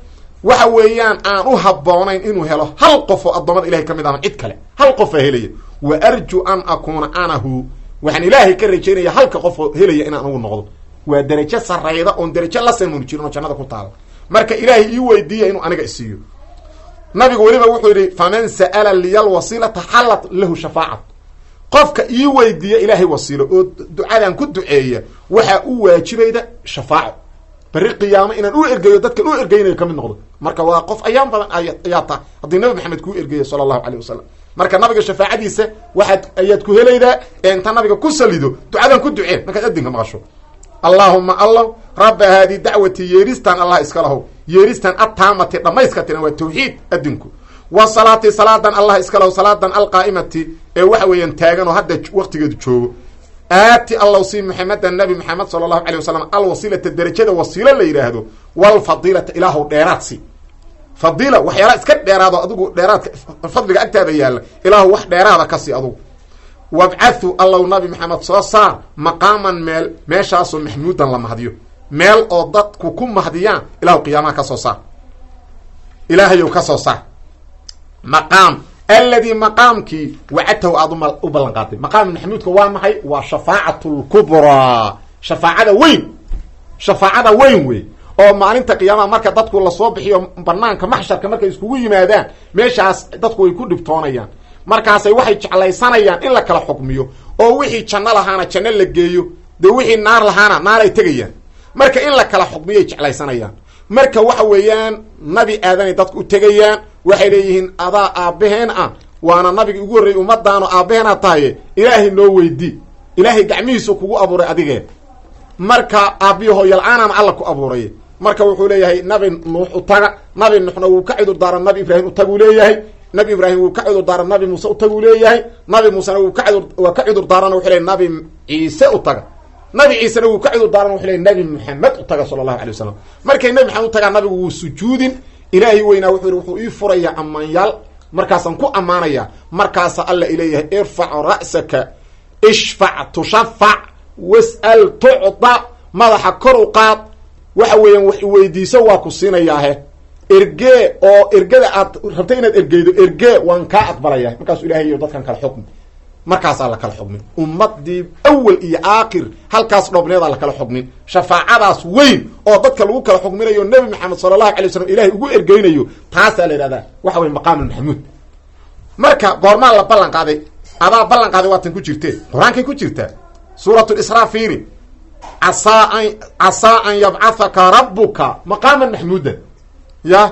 waxa weeyaan aan u habboonayn inuu helo hal qof oo addoommada ilahay ka mid ama cid kale hal qof aa helaya wa arju an akuuna anahu waxaan ilaahay ka rajaynaya halka qof oo helaya inaan ugu noqdo waa derajo sarayda oon derajo la samun jirin oo jannada ku taala marka ilaahay ii weydiiya inuu aniga isiiyo nabigu weliba wuxuu yidhi faman sa'ala liya lwasiilata xallat lahu shafaacat qofka ii weydiiya ilaahay wasiilo oo ducadan ku duceeya waxaa u waajibayda shafaaco bari qiyaamo inaan u ergeeyo dadkan u ergeynayo kamid noqdo marka waa qof ayaan badan ayaa ta haddii nabi maxamed kuu ergeeya sala allahu calayh wasalam marka nabiga shafaacadiisa ayaad ku helaydaa ee inta nabiga ku salido ducadan ku duceen markaad adinka maqasho allahuma allah rabba haadi dacwati yeeristan allah iska lahow yeeristan attaamati dhamayska tiran waa tawxiid adinku wa salaati salaadan allah iska lahow salaadan alqaa'imati ee waxa weeyaan taagan oo hadda waqtigeedu joogo aati allow si maxamedan nabi maxamed sala allahu calay wasalam alwasiilata derajada wasiilo la yidhaahdo walfadiilata ilaahow dheeraadsi fadiila waxyaala iska dheeraado adigu dheeraadka fadliga agtaada yaalla ilaahu wax dheeraada ka sii adugu wabcathu allow nabi maxamed soo saar maqaaman meeshaasoo maxmuudan la mahdiyo meel oo dadku ku mahdiyaan ilahu qiyaamaha ka soo saar ilaahayow ka soo saar maqaam alladii maqaamkii wacadtahu aada u ballan qaatay maqaam maxmuudka waa maxay waa shafaacatu lkubraa shafaacada weyn wey oo maalinta qiyaamaha marka dadku lasoo bixiyo banaanka maxsharka markay iskugu yimaadaan meeshaas dadku way ku dhibtoonayaan markaasay waxay jeclaysanayaan in la kala xukmiyo oo wixii janno lahaana janno la geeyo dee wixii naar lahaana naar ay tegayaan marka in la kala xukmiyay jeclaysanayaan marka waxa weeyaan nabi aadanay dadku u tegayaan waxay leeyihiin adaa aabbaheen ah waana nabigi ugu horreeyey ummadaano aabbaheenaa tahaye ilaahay noo weydii ilaahay gacmihiisu kugu abuuray adigee marka aabbiyo hooyal-aanana alla ku abuuray marka wuxuu leeyahay nabi nuux u taga nabi nuuxna wuu ka cudur daaran nabi ibraahim u taguu leeyahay nabi ibraahim wuu ka cudur daaran nabi muuse u taguu leeyahay nabi muusena waa ka cudur daaran wuxuu leeyahy nabi ciise u taga nabi ciisena wuu ka cudur daaran wuxuu leeyahy nabi maxamed u taga sala allahu alay wasalam markay nabi maxamed u tagaa nabigu wuu sujuudin ilaahay weynaa wuxuu yihi wuxuu ii furayaa ammaanyaal markaasaan ku ammaanayaa markaasa alla ileeyahay irfac ra'saka ishfac tushafac was'al tucda madaxa kor u qaad waxa weeyaan wax weydiiso waa ku siinayaahe ergee oo ergada aad rabtay inaad ergeydo ergee waan kaa aqbalayaa markaasuu ilahay iyo dadkan kala xukmi markaasaa la kala xukmin ummadii awal iyo aakhir halkaas dhoobneedaa la kala xukmin shafaacadaas weyn oo dadka lagu kala xukminayo nebi maxamed sala allahu alay wasalam ilahay ugu ergeynayo taasaa la yidhahdaa waxa weye maqaam maxamuud marka goormaa la ballan qaaday adaa ballan qaaday waatan ku jirtee qur-aankay ku jirtaa suurat lisraa fiiri casaa an yabcathaka rabbuka maqaaman maxmuudan ya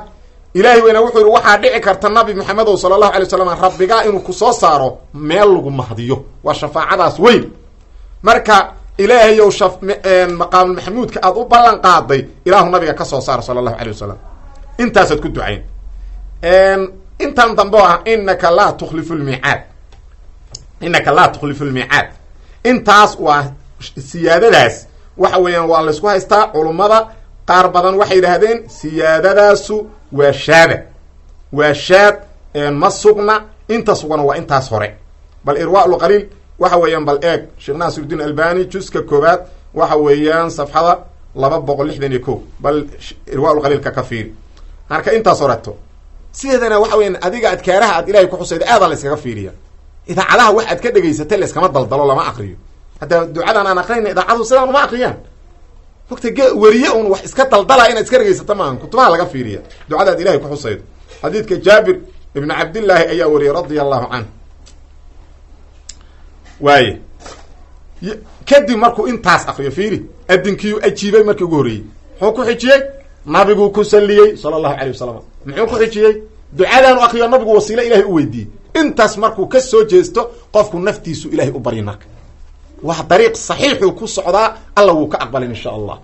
ilaahay weyna wuxuu yihi waxaa dhici karta nabi maxamedow sala allahu alay wasalam rabbigaa inuu kusoo saaro meel lagu mahdiyo waa shafaacadaas weyn marka ilaahayow maqaamul maxamuudka aada u ballan qaaday ilaahu nabiga ka soo saara sala allahu alay wasalam intaasaad ku ducayn intan dambe o ah inaka laa tukhlifu lmiicaad intaas waa siyaadadaas waxa weeyaan waa laysku haystaa culummada qaar badan waxay yidhaahdeen siyaadadaasu waa shaad ma sugna inta sugana waa intaas hore bal irwaalqaliil waxa weeyaan bal eeg sheekh naasirudiin albani juska koobaad waxa weeyaan safxada 261 bal irwaalqaliilka ka fiiri marka intaas horeto sideedana waxa weeyaan adiga adkaaraha aad ilaahay ku xusayda aada la iskaga fiiriya idaacadaha wax aad ka dhegaysatay la iskama daldalo lama aqriyo hadda ducadan aan aqrayna idaacadu sidaan uma aqriyaan waqti weriye un wax iska daldala inaad iska dhegaysato maahan kutubaha laga fiiriya ducadaad ilahay ku xusaydo xadiidka jaabir ibnu cabdillaahi ayaa wariyay radia allahu canhu waaye kadib markuu intaas aqriyo fiiri adinkiiu ajiibay markii ugu horreeyey muxuu ku xijiyey nabiguu ku saliyey sala allahu calay wasalam muxuu ku xijiyey ducadaanu aqriyo nabigu wasiilo ilahay u weydiiyey intaas markuu ka soo jeesto qofku naftiisu ilahay u baryi marka waa dariiq saxiixuu ku socdaa alla wuu ka aqbalin insha allah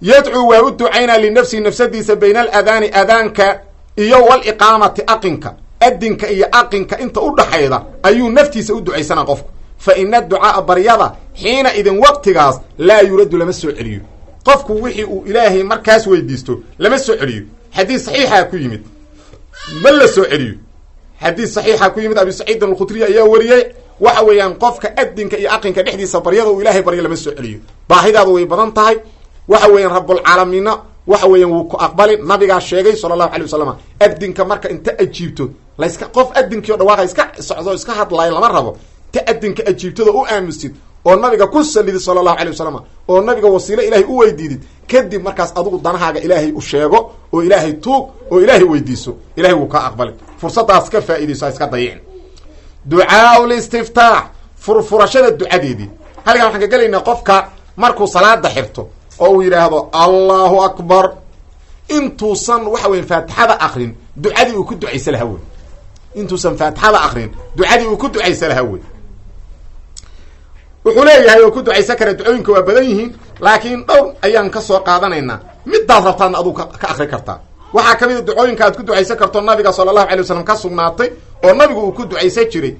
yadcuu waa u ducaynaa linafsihi nafsadiisa bayna aladaani adaanka iyo waliqaamati aqinka adinka iyo aqinka inta u dhaxayda ayuu naftiisa u ducaysanaa qofku fa ina ducaaa baryada xiina idin waqtigaas laa yuraddu lama soo celiyo qofku wixii uu ilaahay markaas weydiisto lama soo celiyo xadiis saxiixa ku yimid ma la soo celiyo xadiis saxiixa ku yimid abi saciid alkhudriy ayaa wariyey waxa weeyaan qofka adinka iyo aqinka dhexdiisa baryada uu ilaahay baryo lama soo celiyo baahidaadu way badan tahay waxa weeyaan rabbulcaalamiinna waxa weeyaan wuu ku aqbali nabigaa sheegay sala allahu alay wasalam adinka marka inta ajiibto layska qof adinkii o dhawaaqa iska socdo iska hadlaayo lama rabo ta adinka ajiibtada u aamusid oo nabiga ku salidid sala allahu alay wasalam oo nabiga wasiilo ilaahay u weydiidid kadib markaas adigu danahaaga ilaahay u sheego oo ilaahay tuug oo ilaahay weydiiso ilahay wuu ka aqbali fursadaas ka faa'iidayso ha iska dayicin ducaa listiftaax furfurashada ducadeedii halkan waxaan ka gelaynaa qofka markuu salaada xirto oo uu yidhaahdo allahu akbar intuusan waxa weya faatixada akrin ducadii uu ku ducaysa laha wey intuusan faatixada akrin ducadii uu ku ducaysa lahaa wey. wuxuu leeyahay oo ku ducaysan kara ducooyinka waa badan yihiin, laakiin dhowr ayaan ka soo qaadanaynaa midaad rabtaadna aduu ka akri kartaa. waxaa kamid a ducooyinka aad ku ducaysan karto nabiga sala allahu alay wasalam ka sugnaatay oo nabigu uu ku ducaysan jiray.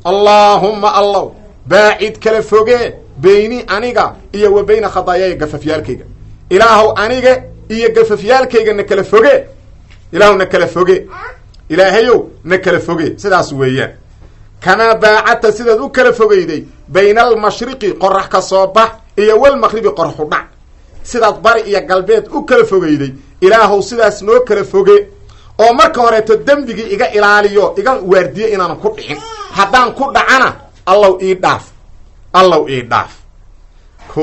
allaahumma allow baacid kala fogee beyni aniga iyo wa beyna khadaayaya gafafyaalkayga. ilaahow aniga iyo gafafyaalkayga na kala foge, ilaahow na kala foge, ilaahayow na kala foge. sidaas weeyaan. kamaa baacadta sidaad u kala fogeyday bayna almashriqi qorax ka soo bax iyo walmaqribi qoraxu dhac, sidaad bari iyo galbeed u kala fogeyday ilaahow sidaas noo kala foge. oo marka horeeto dembigii iga ilaaliyo iga waardiye inaanan ku dhicin, haddaan ku dhacana allow ii dhaaf, allow ii dhaaf. ko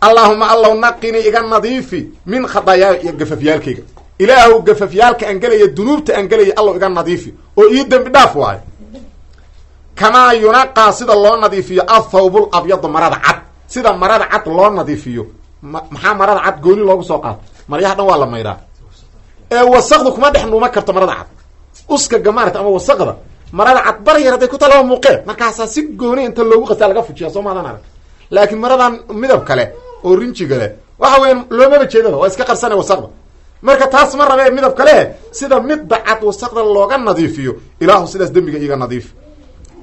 allaahuma allow naqini iga nadiifi min khadaayaa iyo gafafyaalkayga. ilaahow gafafyaalka aan gelaya dunuubta aan gelaya allow iga nadiifi oo ii dembi dhaaf waayo. kamaa yunaqaa sida loo nadiifiyo athawbul abyadu marada cad, sida marada cad loo nadiifiyo. maxaa marada cad gooni loogu soo qaato? maryaha dhan waa la maydhaa, ee wasaqda kuma dhex nuuma karto marada cad. uskaga maarata ama wasaqda marada cad bar yar hadday ku talaba muuqee markaasaa si gooni inta loogu qastaa laga fujiya soo maadan arag. laakiin maradan midab kale oo rinjiga leh waxa weya loomaba jeedaba, waa iska qarsana wasaqda. marka taas ma rabee midab kale sida midda cad wasaqda looga nadiifiyo ilaahu sidaas dembiga iiga nadiif.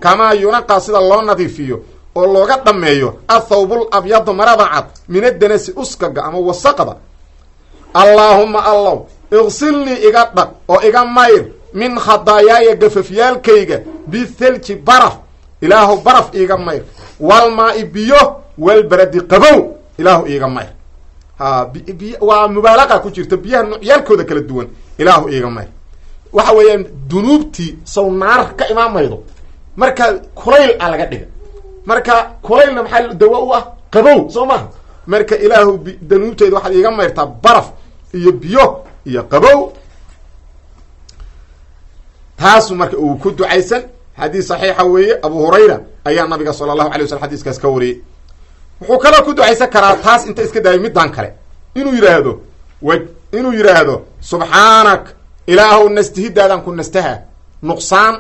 kamaa yunaqaa sida loo nadiifiyo oo looga dhameeyo athawbul abyadu marada cad min adanasi uskaga ama wasaqda. allaahumma allow iqsilnii iga dhaq oo iga mayr min khadaayaaya gafafyaalkayga bithelji baraf, ilaahu baraf iiga mayr, walmaa-i biyo, walbaradi qabow, ilaahu iiga mayr. waa mubaalaqa ku jirta biyaha noocyaalkooda kala duwan, ilaahu iiga mayr. waxa weeyaan dunuubtii sow naar ka imaan maydo, marka kulayl a laga dhiga, marka kulaylna maxaa dawa u ah qabow soo maha. marka ilaahu danuubteeda waxaad iiga mayrtaa baraf iyo biyo iyo qabow. taasu marka uu ku ducaysan xadiis saxiixa weeye. abu hurayra ayaa nabiga sala allahu alay waslm xadiiskaas ka wariyey. wuxuu kaloo ku ducaysan karaa taas inta iska daayay middan kale inuu yidhaahdo subxaanak ilaahow nastihidaadaan ku nastaha, nuqsaan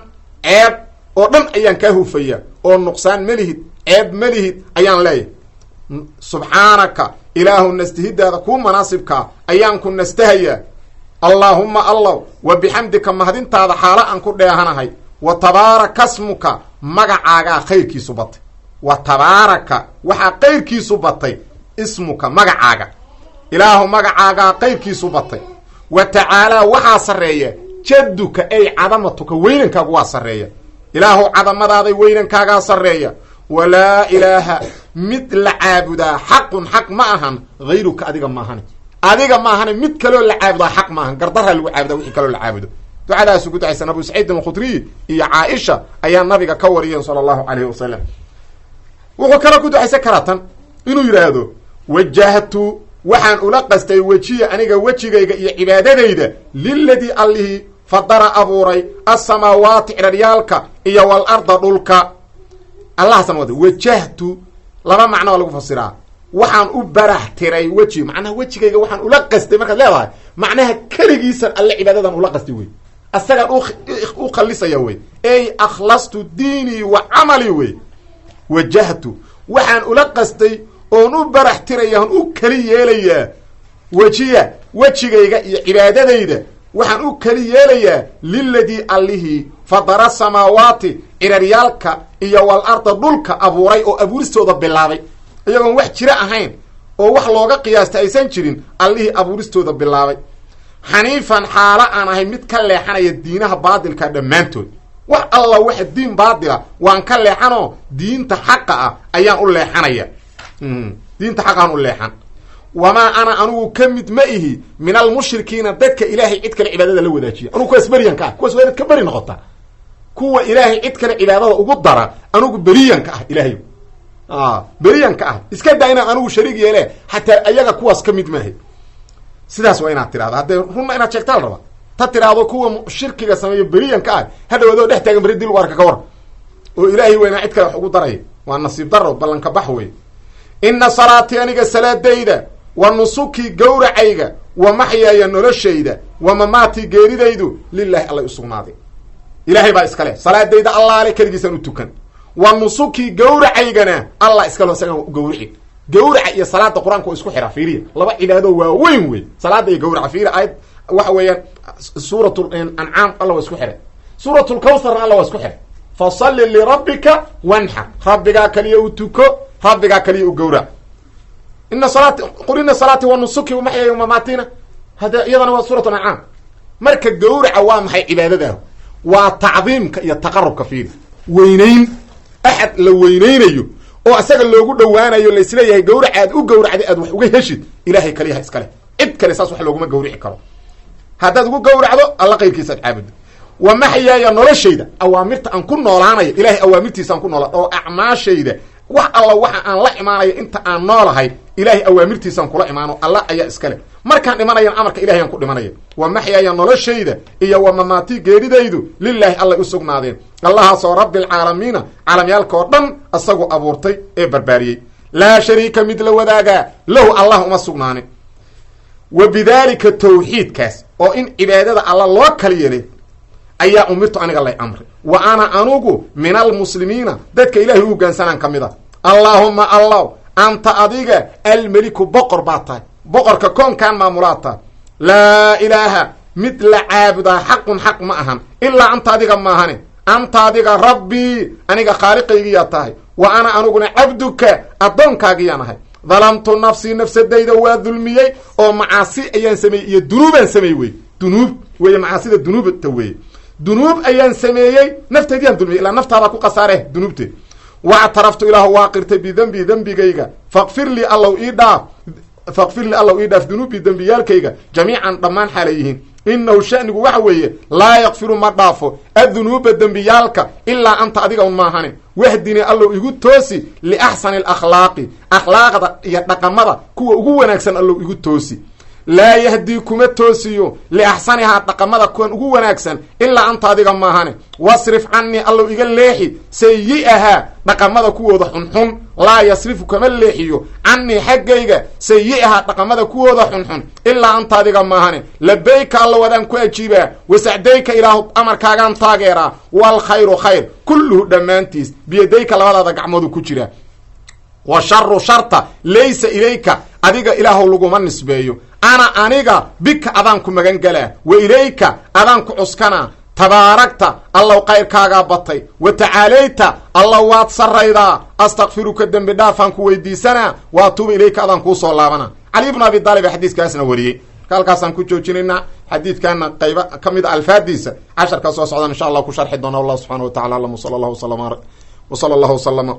ceeb oo dhan ayaan kaa hufaya, oo nuqsaan melihid ceeb melihid ayaan leeyahay. subxaanaka ilaahu nastihidaada kuu manaasibkaa ayaan ku nastahayaa. allaahumma allow wa bixamdika mahadintaada xaalo aan ku dheehanahay. wa tabaaraka smuka magacaagaa khayrkiisu batay. wa tabaaraka waxaa kayrkiisu batay ismuka magacaaga, ilaahu magacaagaa kayrkiisu batay. wa tacaalaa waxaa sarreeya jadduka ay cadamatuka weynankaagu waa sarreeya, ilaahu cadamadaaday weynankaagaa sarreeya. walaa ilaaha mid la caabudaa xaqun xaq ma ahan hayruka adiga maahane, adiga maahane mid kaloo la caabudaa xaq maahan, gardaraa lagu caabudaa wixii kaloo la caabudo. ducadaasu ku ducaysan abu saciid alkhudriy iyo caaisha ayaa nabiga ka wariyeen sala allahu calayhi wasalam. wuxuu kaloo ku ducaysan karaa tan inuu yidhaahdo wajahtu waxaan ula qastay wejiya aniga wejigayga iyo cibaadadayda liladii allihii fadara abuuray assamaawaati ciraryaalka iyo wal arda dhulka. allahaasan wada wajahtu laba macno oo lagu fasiraa. waxaan u barax tiray weji, macnaha wejigayga waxaan ula qastay markaad leedahay macnaha keligiisan alle cibaadadan ula qastay wey, asagaan u khalisaya wey, ey akhlastu diinii wa camalii wey. wajahtu waxaan ula qastay oon u barax tiraya on u keli yeelayaa wejiya wejigayga iyo cibaadadayda waxaan u keli yeelayaa liladii allihii fadara samaawaati ciraryaalka iyo wal arda dhulka abuuray oo abuuristooda bilaabay iyagoon wax jiro ahayn oo wax looga qiyaasta aysan jirin, allihii abuuristooda bilaabay. xaniifan xaalo aan ahay mid ka leexanaya diinaha baadilka dhammaantood, wax alla waxa diin baadila waan ka leexanoo diinta xaqa ah ayaan u leexanaya. diinta xaqaan u leexan. wamaa ana anugu ka mid ma ihi min almushrikiina dadka ilaahay cid kale cibaadada la wadaajiya. anugu kuwaas beryanka ah, kuwaas waa inaad ka beri noqota. kuwa ilaahay cid kale cibaadada ugu dara anugu beriyanka ah, ilaahay beriyanka ah. iska daa inaan anugu shariig yeele xataa ayaga kuwaas ka mid maahay. sidaas waa inaad tirahda, haddee runna inaad sheegtaa la rabaa. ta tiraahdo kuwa shirkiga sameeyo beriyanka ah hadhawaadoo dhex taagan beri dil u arka ka war oo ilaahay weynaa cid kale wax ugu daraya, waa nasiib daro ballanka bax wey. ina salaatii aniga salaadayda wa nusukii gowracayga wa maxyaaya noloshayda wa mamaatii geeridaydu lilaahi allay u sugnaaday. ilaahay baa iskale salaadayda allah ale keligiisan u tukan wa nusuki gawracaygana allah iskale isagan gawrici gawraca iyo salaada qur-aanka oo isku xira fiiriya laba cibaado waa weyn wey salaada iyo gawraca fiiri ayad waxa weeyaan suuratul an'am allah waa isku xiray suuratul kawthar allah waa isku xiray fasalli lirabbika wanhar rabbiga kaliya u tuko rabbiga kaliya u gawrac inna salati qulina salati wa nusuki wa mahyaya wa mamatina hada iyadana waa suuratul an'am marka gawraca waa maxay cibaadada waa tacdiimka iyo taqarrubka fiiri weynayn ahad la weynaynayo oo asaga loogu dhawaanayo la isleeyahay gawrac aad u gawracday aad wax uga heshid ilaahay kaliya iskale cid kale saas wax looguma gawrici karo haddaad ugu gawracdo alla qayrkiisa aad caabudo wa maxyaaya noloshayda awaamirta aan ku noolaanayo ilaahay awaamirtiisa aan ku noolaan oo acmaashayda wax alla waxa aan la imaanayo inta aan noolahay ilaahay awaamirtiisa aan kula imaano alla ayaa iskale markaan dhimanayan amarka ilahay aan ku dhimanaya wa maxyaaya noloshayda iyo wa mamaati geeridaydu lilaahi allay u sugnaadeen allahaasoo rabbilcaalamiina caalamyaalka oo dhan isagu abuurtay ee barbaariyey laa shariika mid la wadaagaa lahu allah uma sugnaanin wa bidaalika tawxiidkaas oo in cibaadada alla loo kala yeelay ayaa umirtu aniga lay amri wa ana anugu min almuslimiina dadka ilaahay u hoggaansanaan ka mid a allaahumma allaw anta adiga almeliku boqor baa tahay boqorka koonkaan maamulaad tahay laa ilaaha mid la caabudaa xaqun xaq ma ahan ilaa anta adiga maahane anta adiga rabbii aniga khaaliqaygiyaa tahay wa ana aniguna cabduka addoonkaagiiyaan ahay dalamtu nafsii nafsadayda waa dulmiyey oo macaasi ayaan sameeyey iyo dunuubaan sameeyey wey dunuub weeye macaasida dunuubta weeye dunuub ayaan sameeyey naftaydiyaan dulmiyey ilaa naftaadaa ku khasaare dunuubteed wactaraftu ilaahu waa qirtay bidembii dembigayga faqfir lii allow ii dhaaf dunuubii dembiyaalkayga jamiican dhammaan xaalay yihiin inahu shanigu waxa weeye laa yakfiru ma dhaafo addunuuba dembiyaalka ilaa anta adiga un maahane wahdini allow igu toosi liaxsani alakhlaaqi akhlaaqda iyo dhaqamada kuwa ugu wanaagsan allow igu toosi laa yahdii kuma toosiyo liaxsanihaa dhaqamada kuwan ugu wanaagsan ilaa anta adiga maahane wasrif canii allow iga leexi sayi-ahaa dhaqamada kuwooda xunxun laa yasrifu kama leexiyo canii xaggayga sayi-ahaa dhaqamada kuwooda xunxun ilaa anta adiga maahane labayka allow adaan ku ajiibaa wasacdayka ilaahu amarkaagaan taageeraa waalkhayru khayr kulluhu dhammaantiis biyadayka labadaada gacmoodu ku jira wa sharu sharta laysa ilayka adiga ilaahu laguma nisbeeyo ana aniga bika adaan ku magan galaa wa ilayka adaan ku cuskanaa tabaaragta allow kayrkaagaa batay wa tacaalayta allow waad sarraydaa astakfiruka dembi dhaafaan ku weydiisanaa wa atuuba ilayka adaan kuu soo laabana cali ibnu abi daalib xadiiskaasna wariyey halkaasaan ku joojinaynaa xadiidkaana qayba ka mid a alfaadiisa casharka soo socdan insha allah ku sharxi doona allah subxana wa tacala alam sala allahu wasalama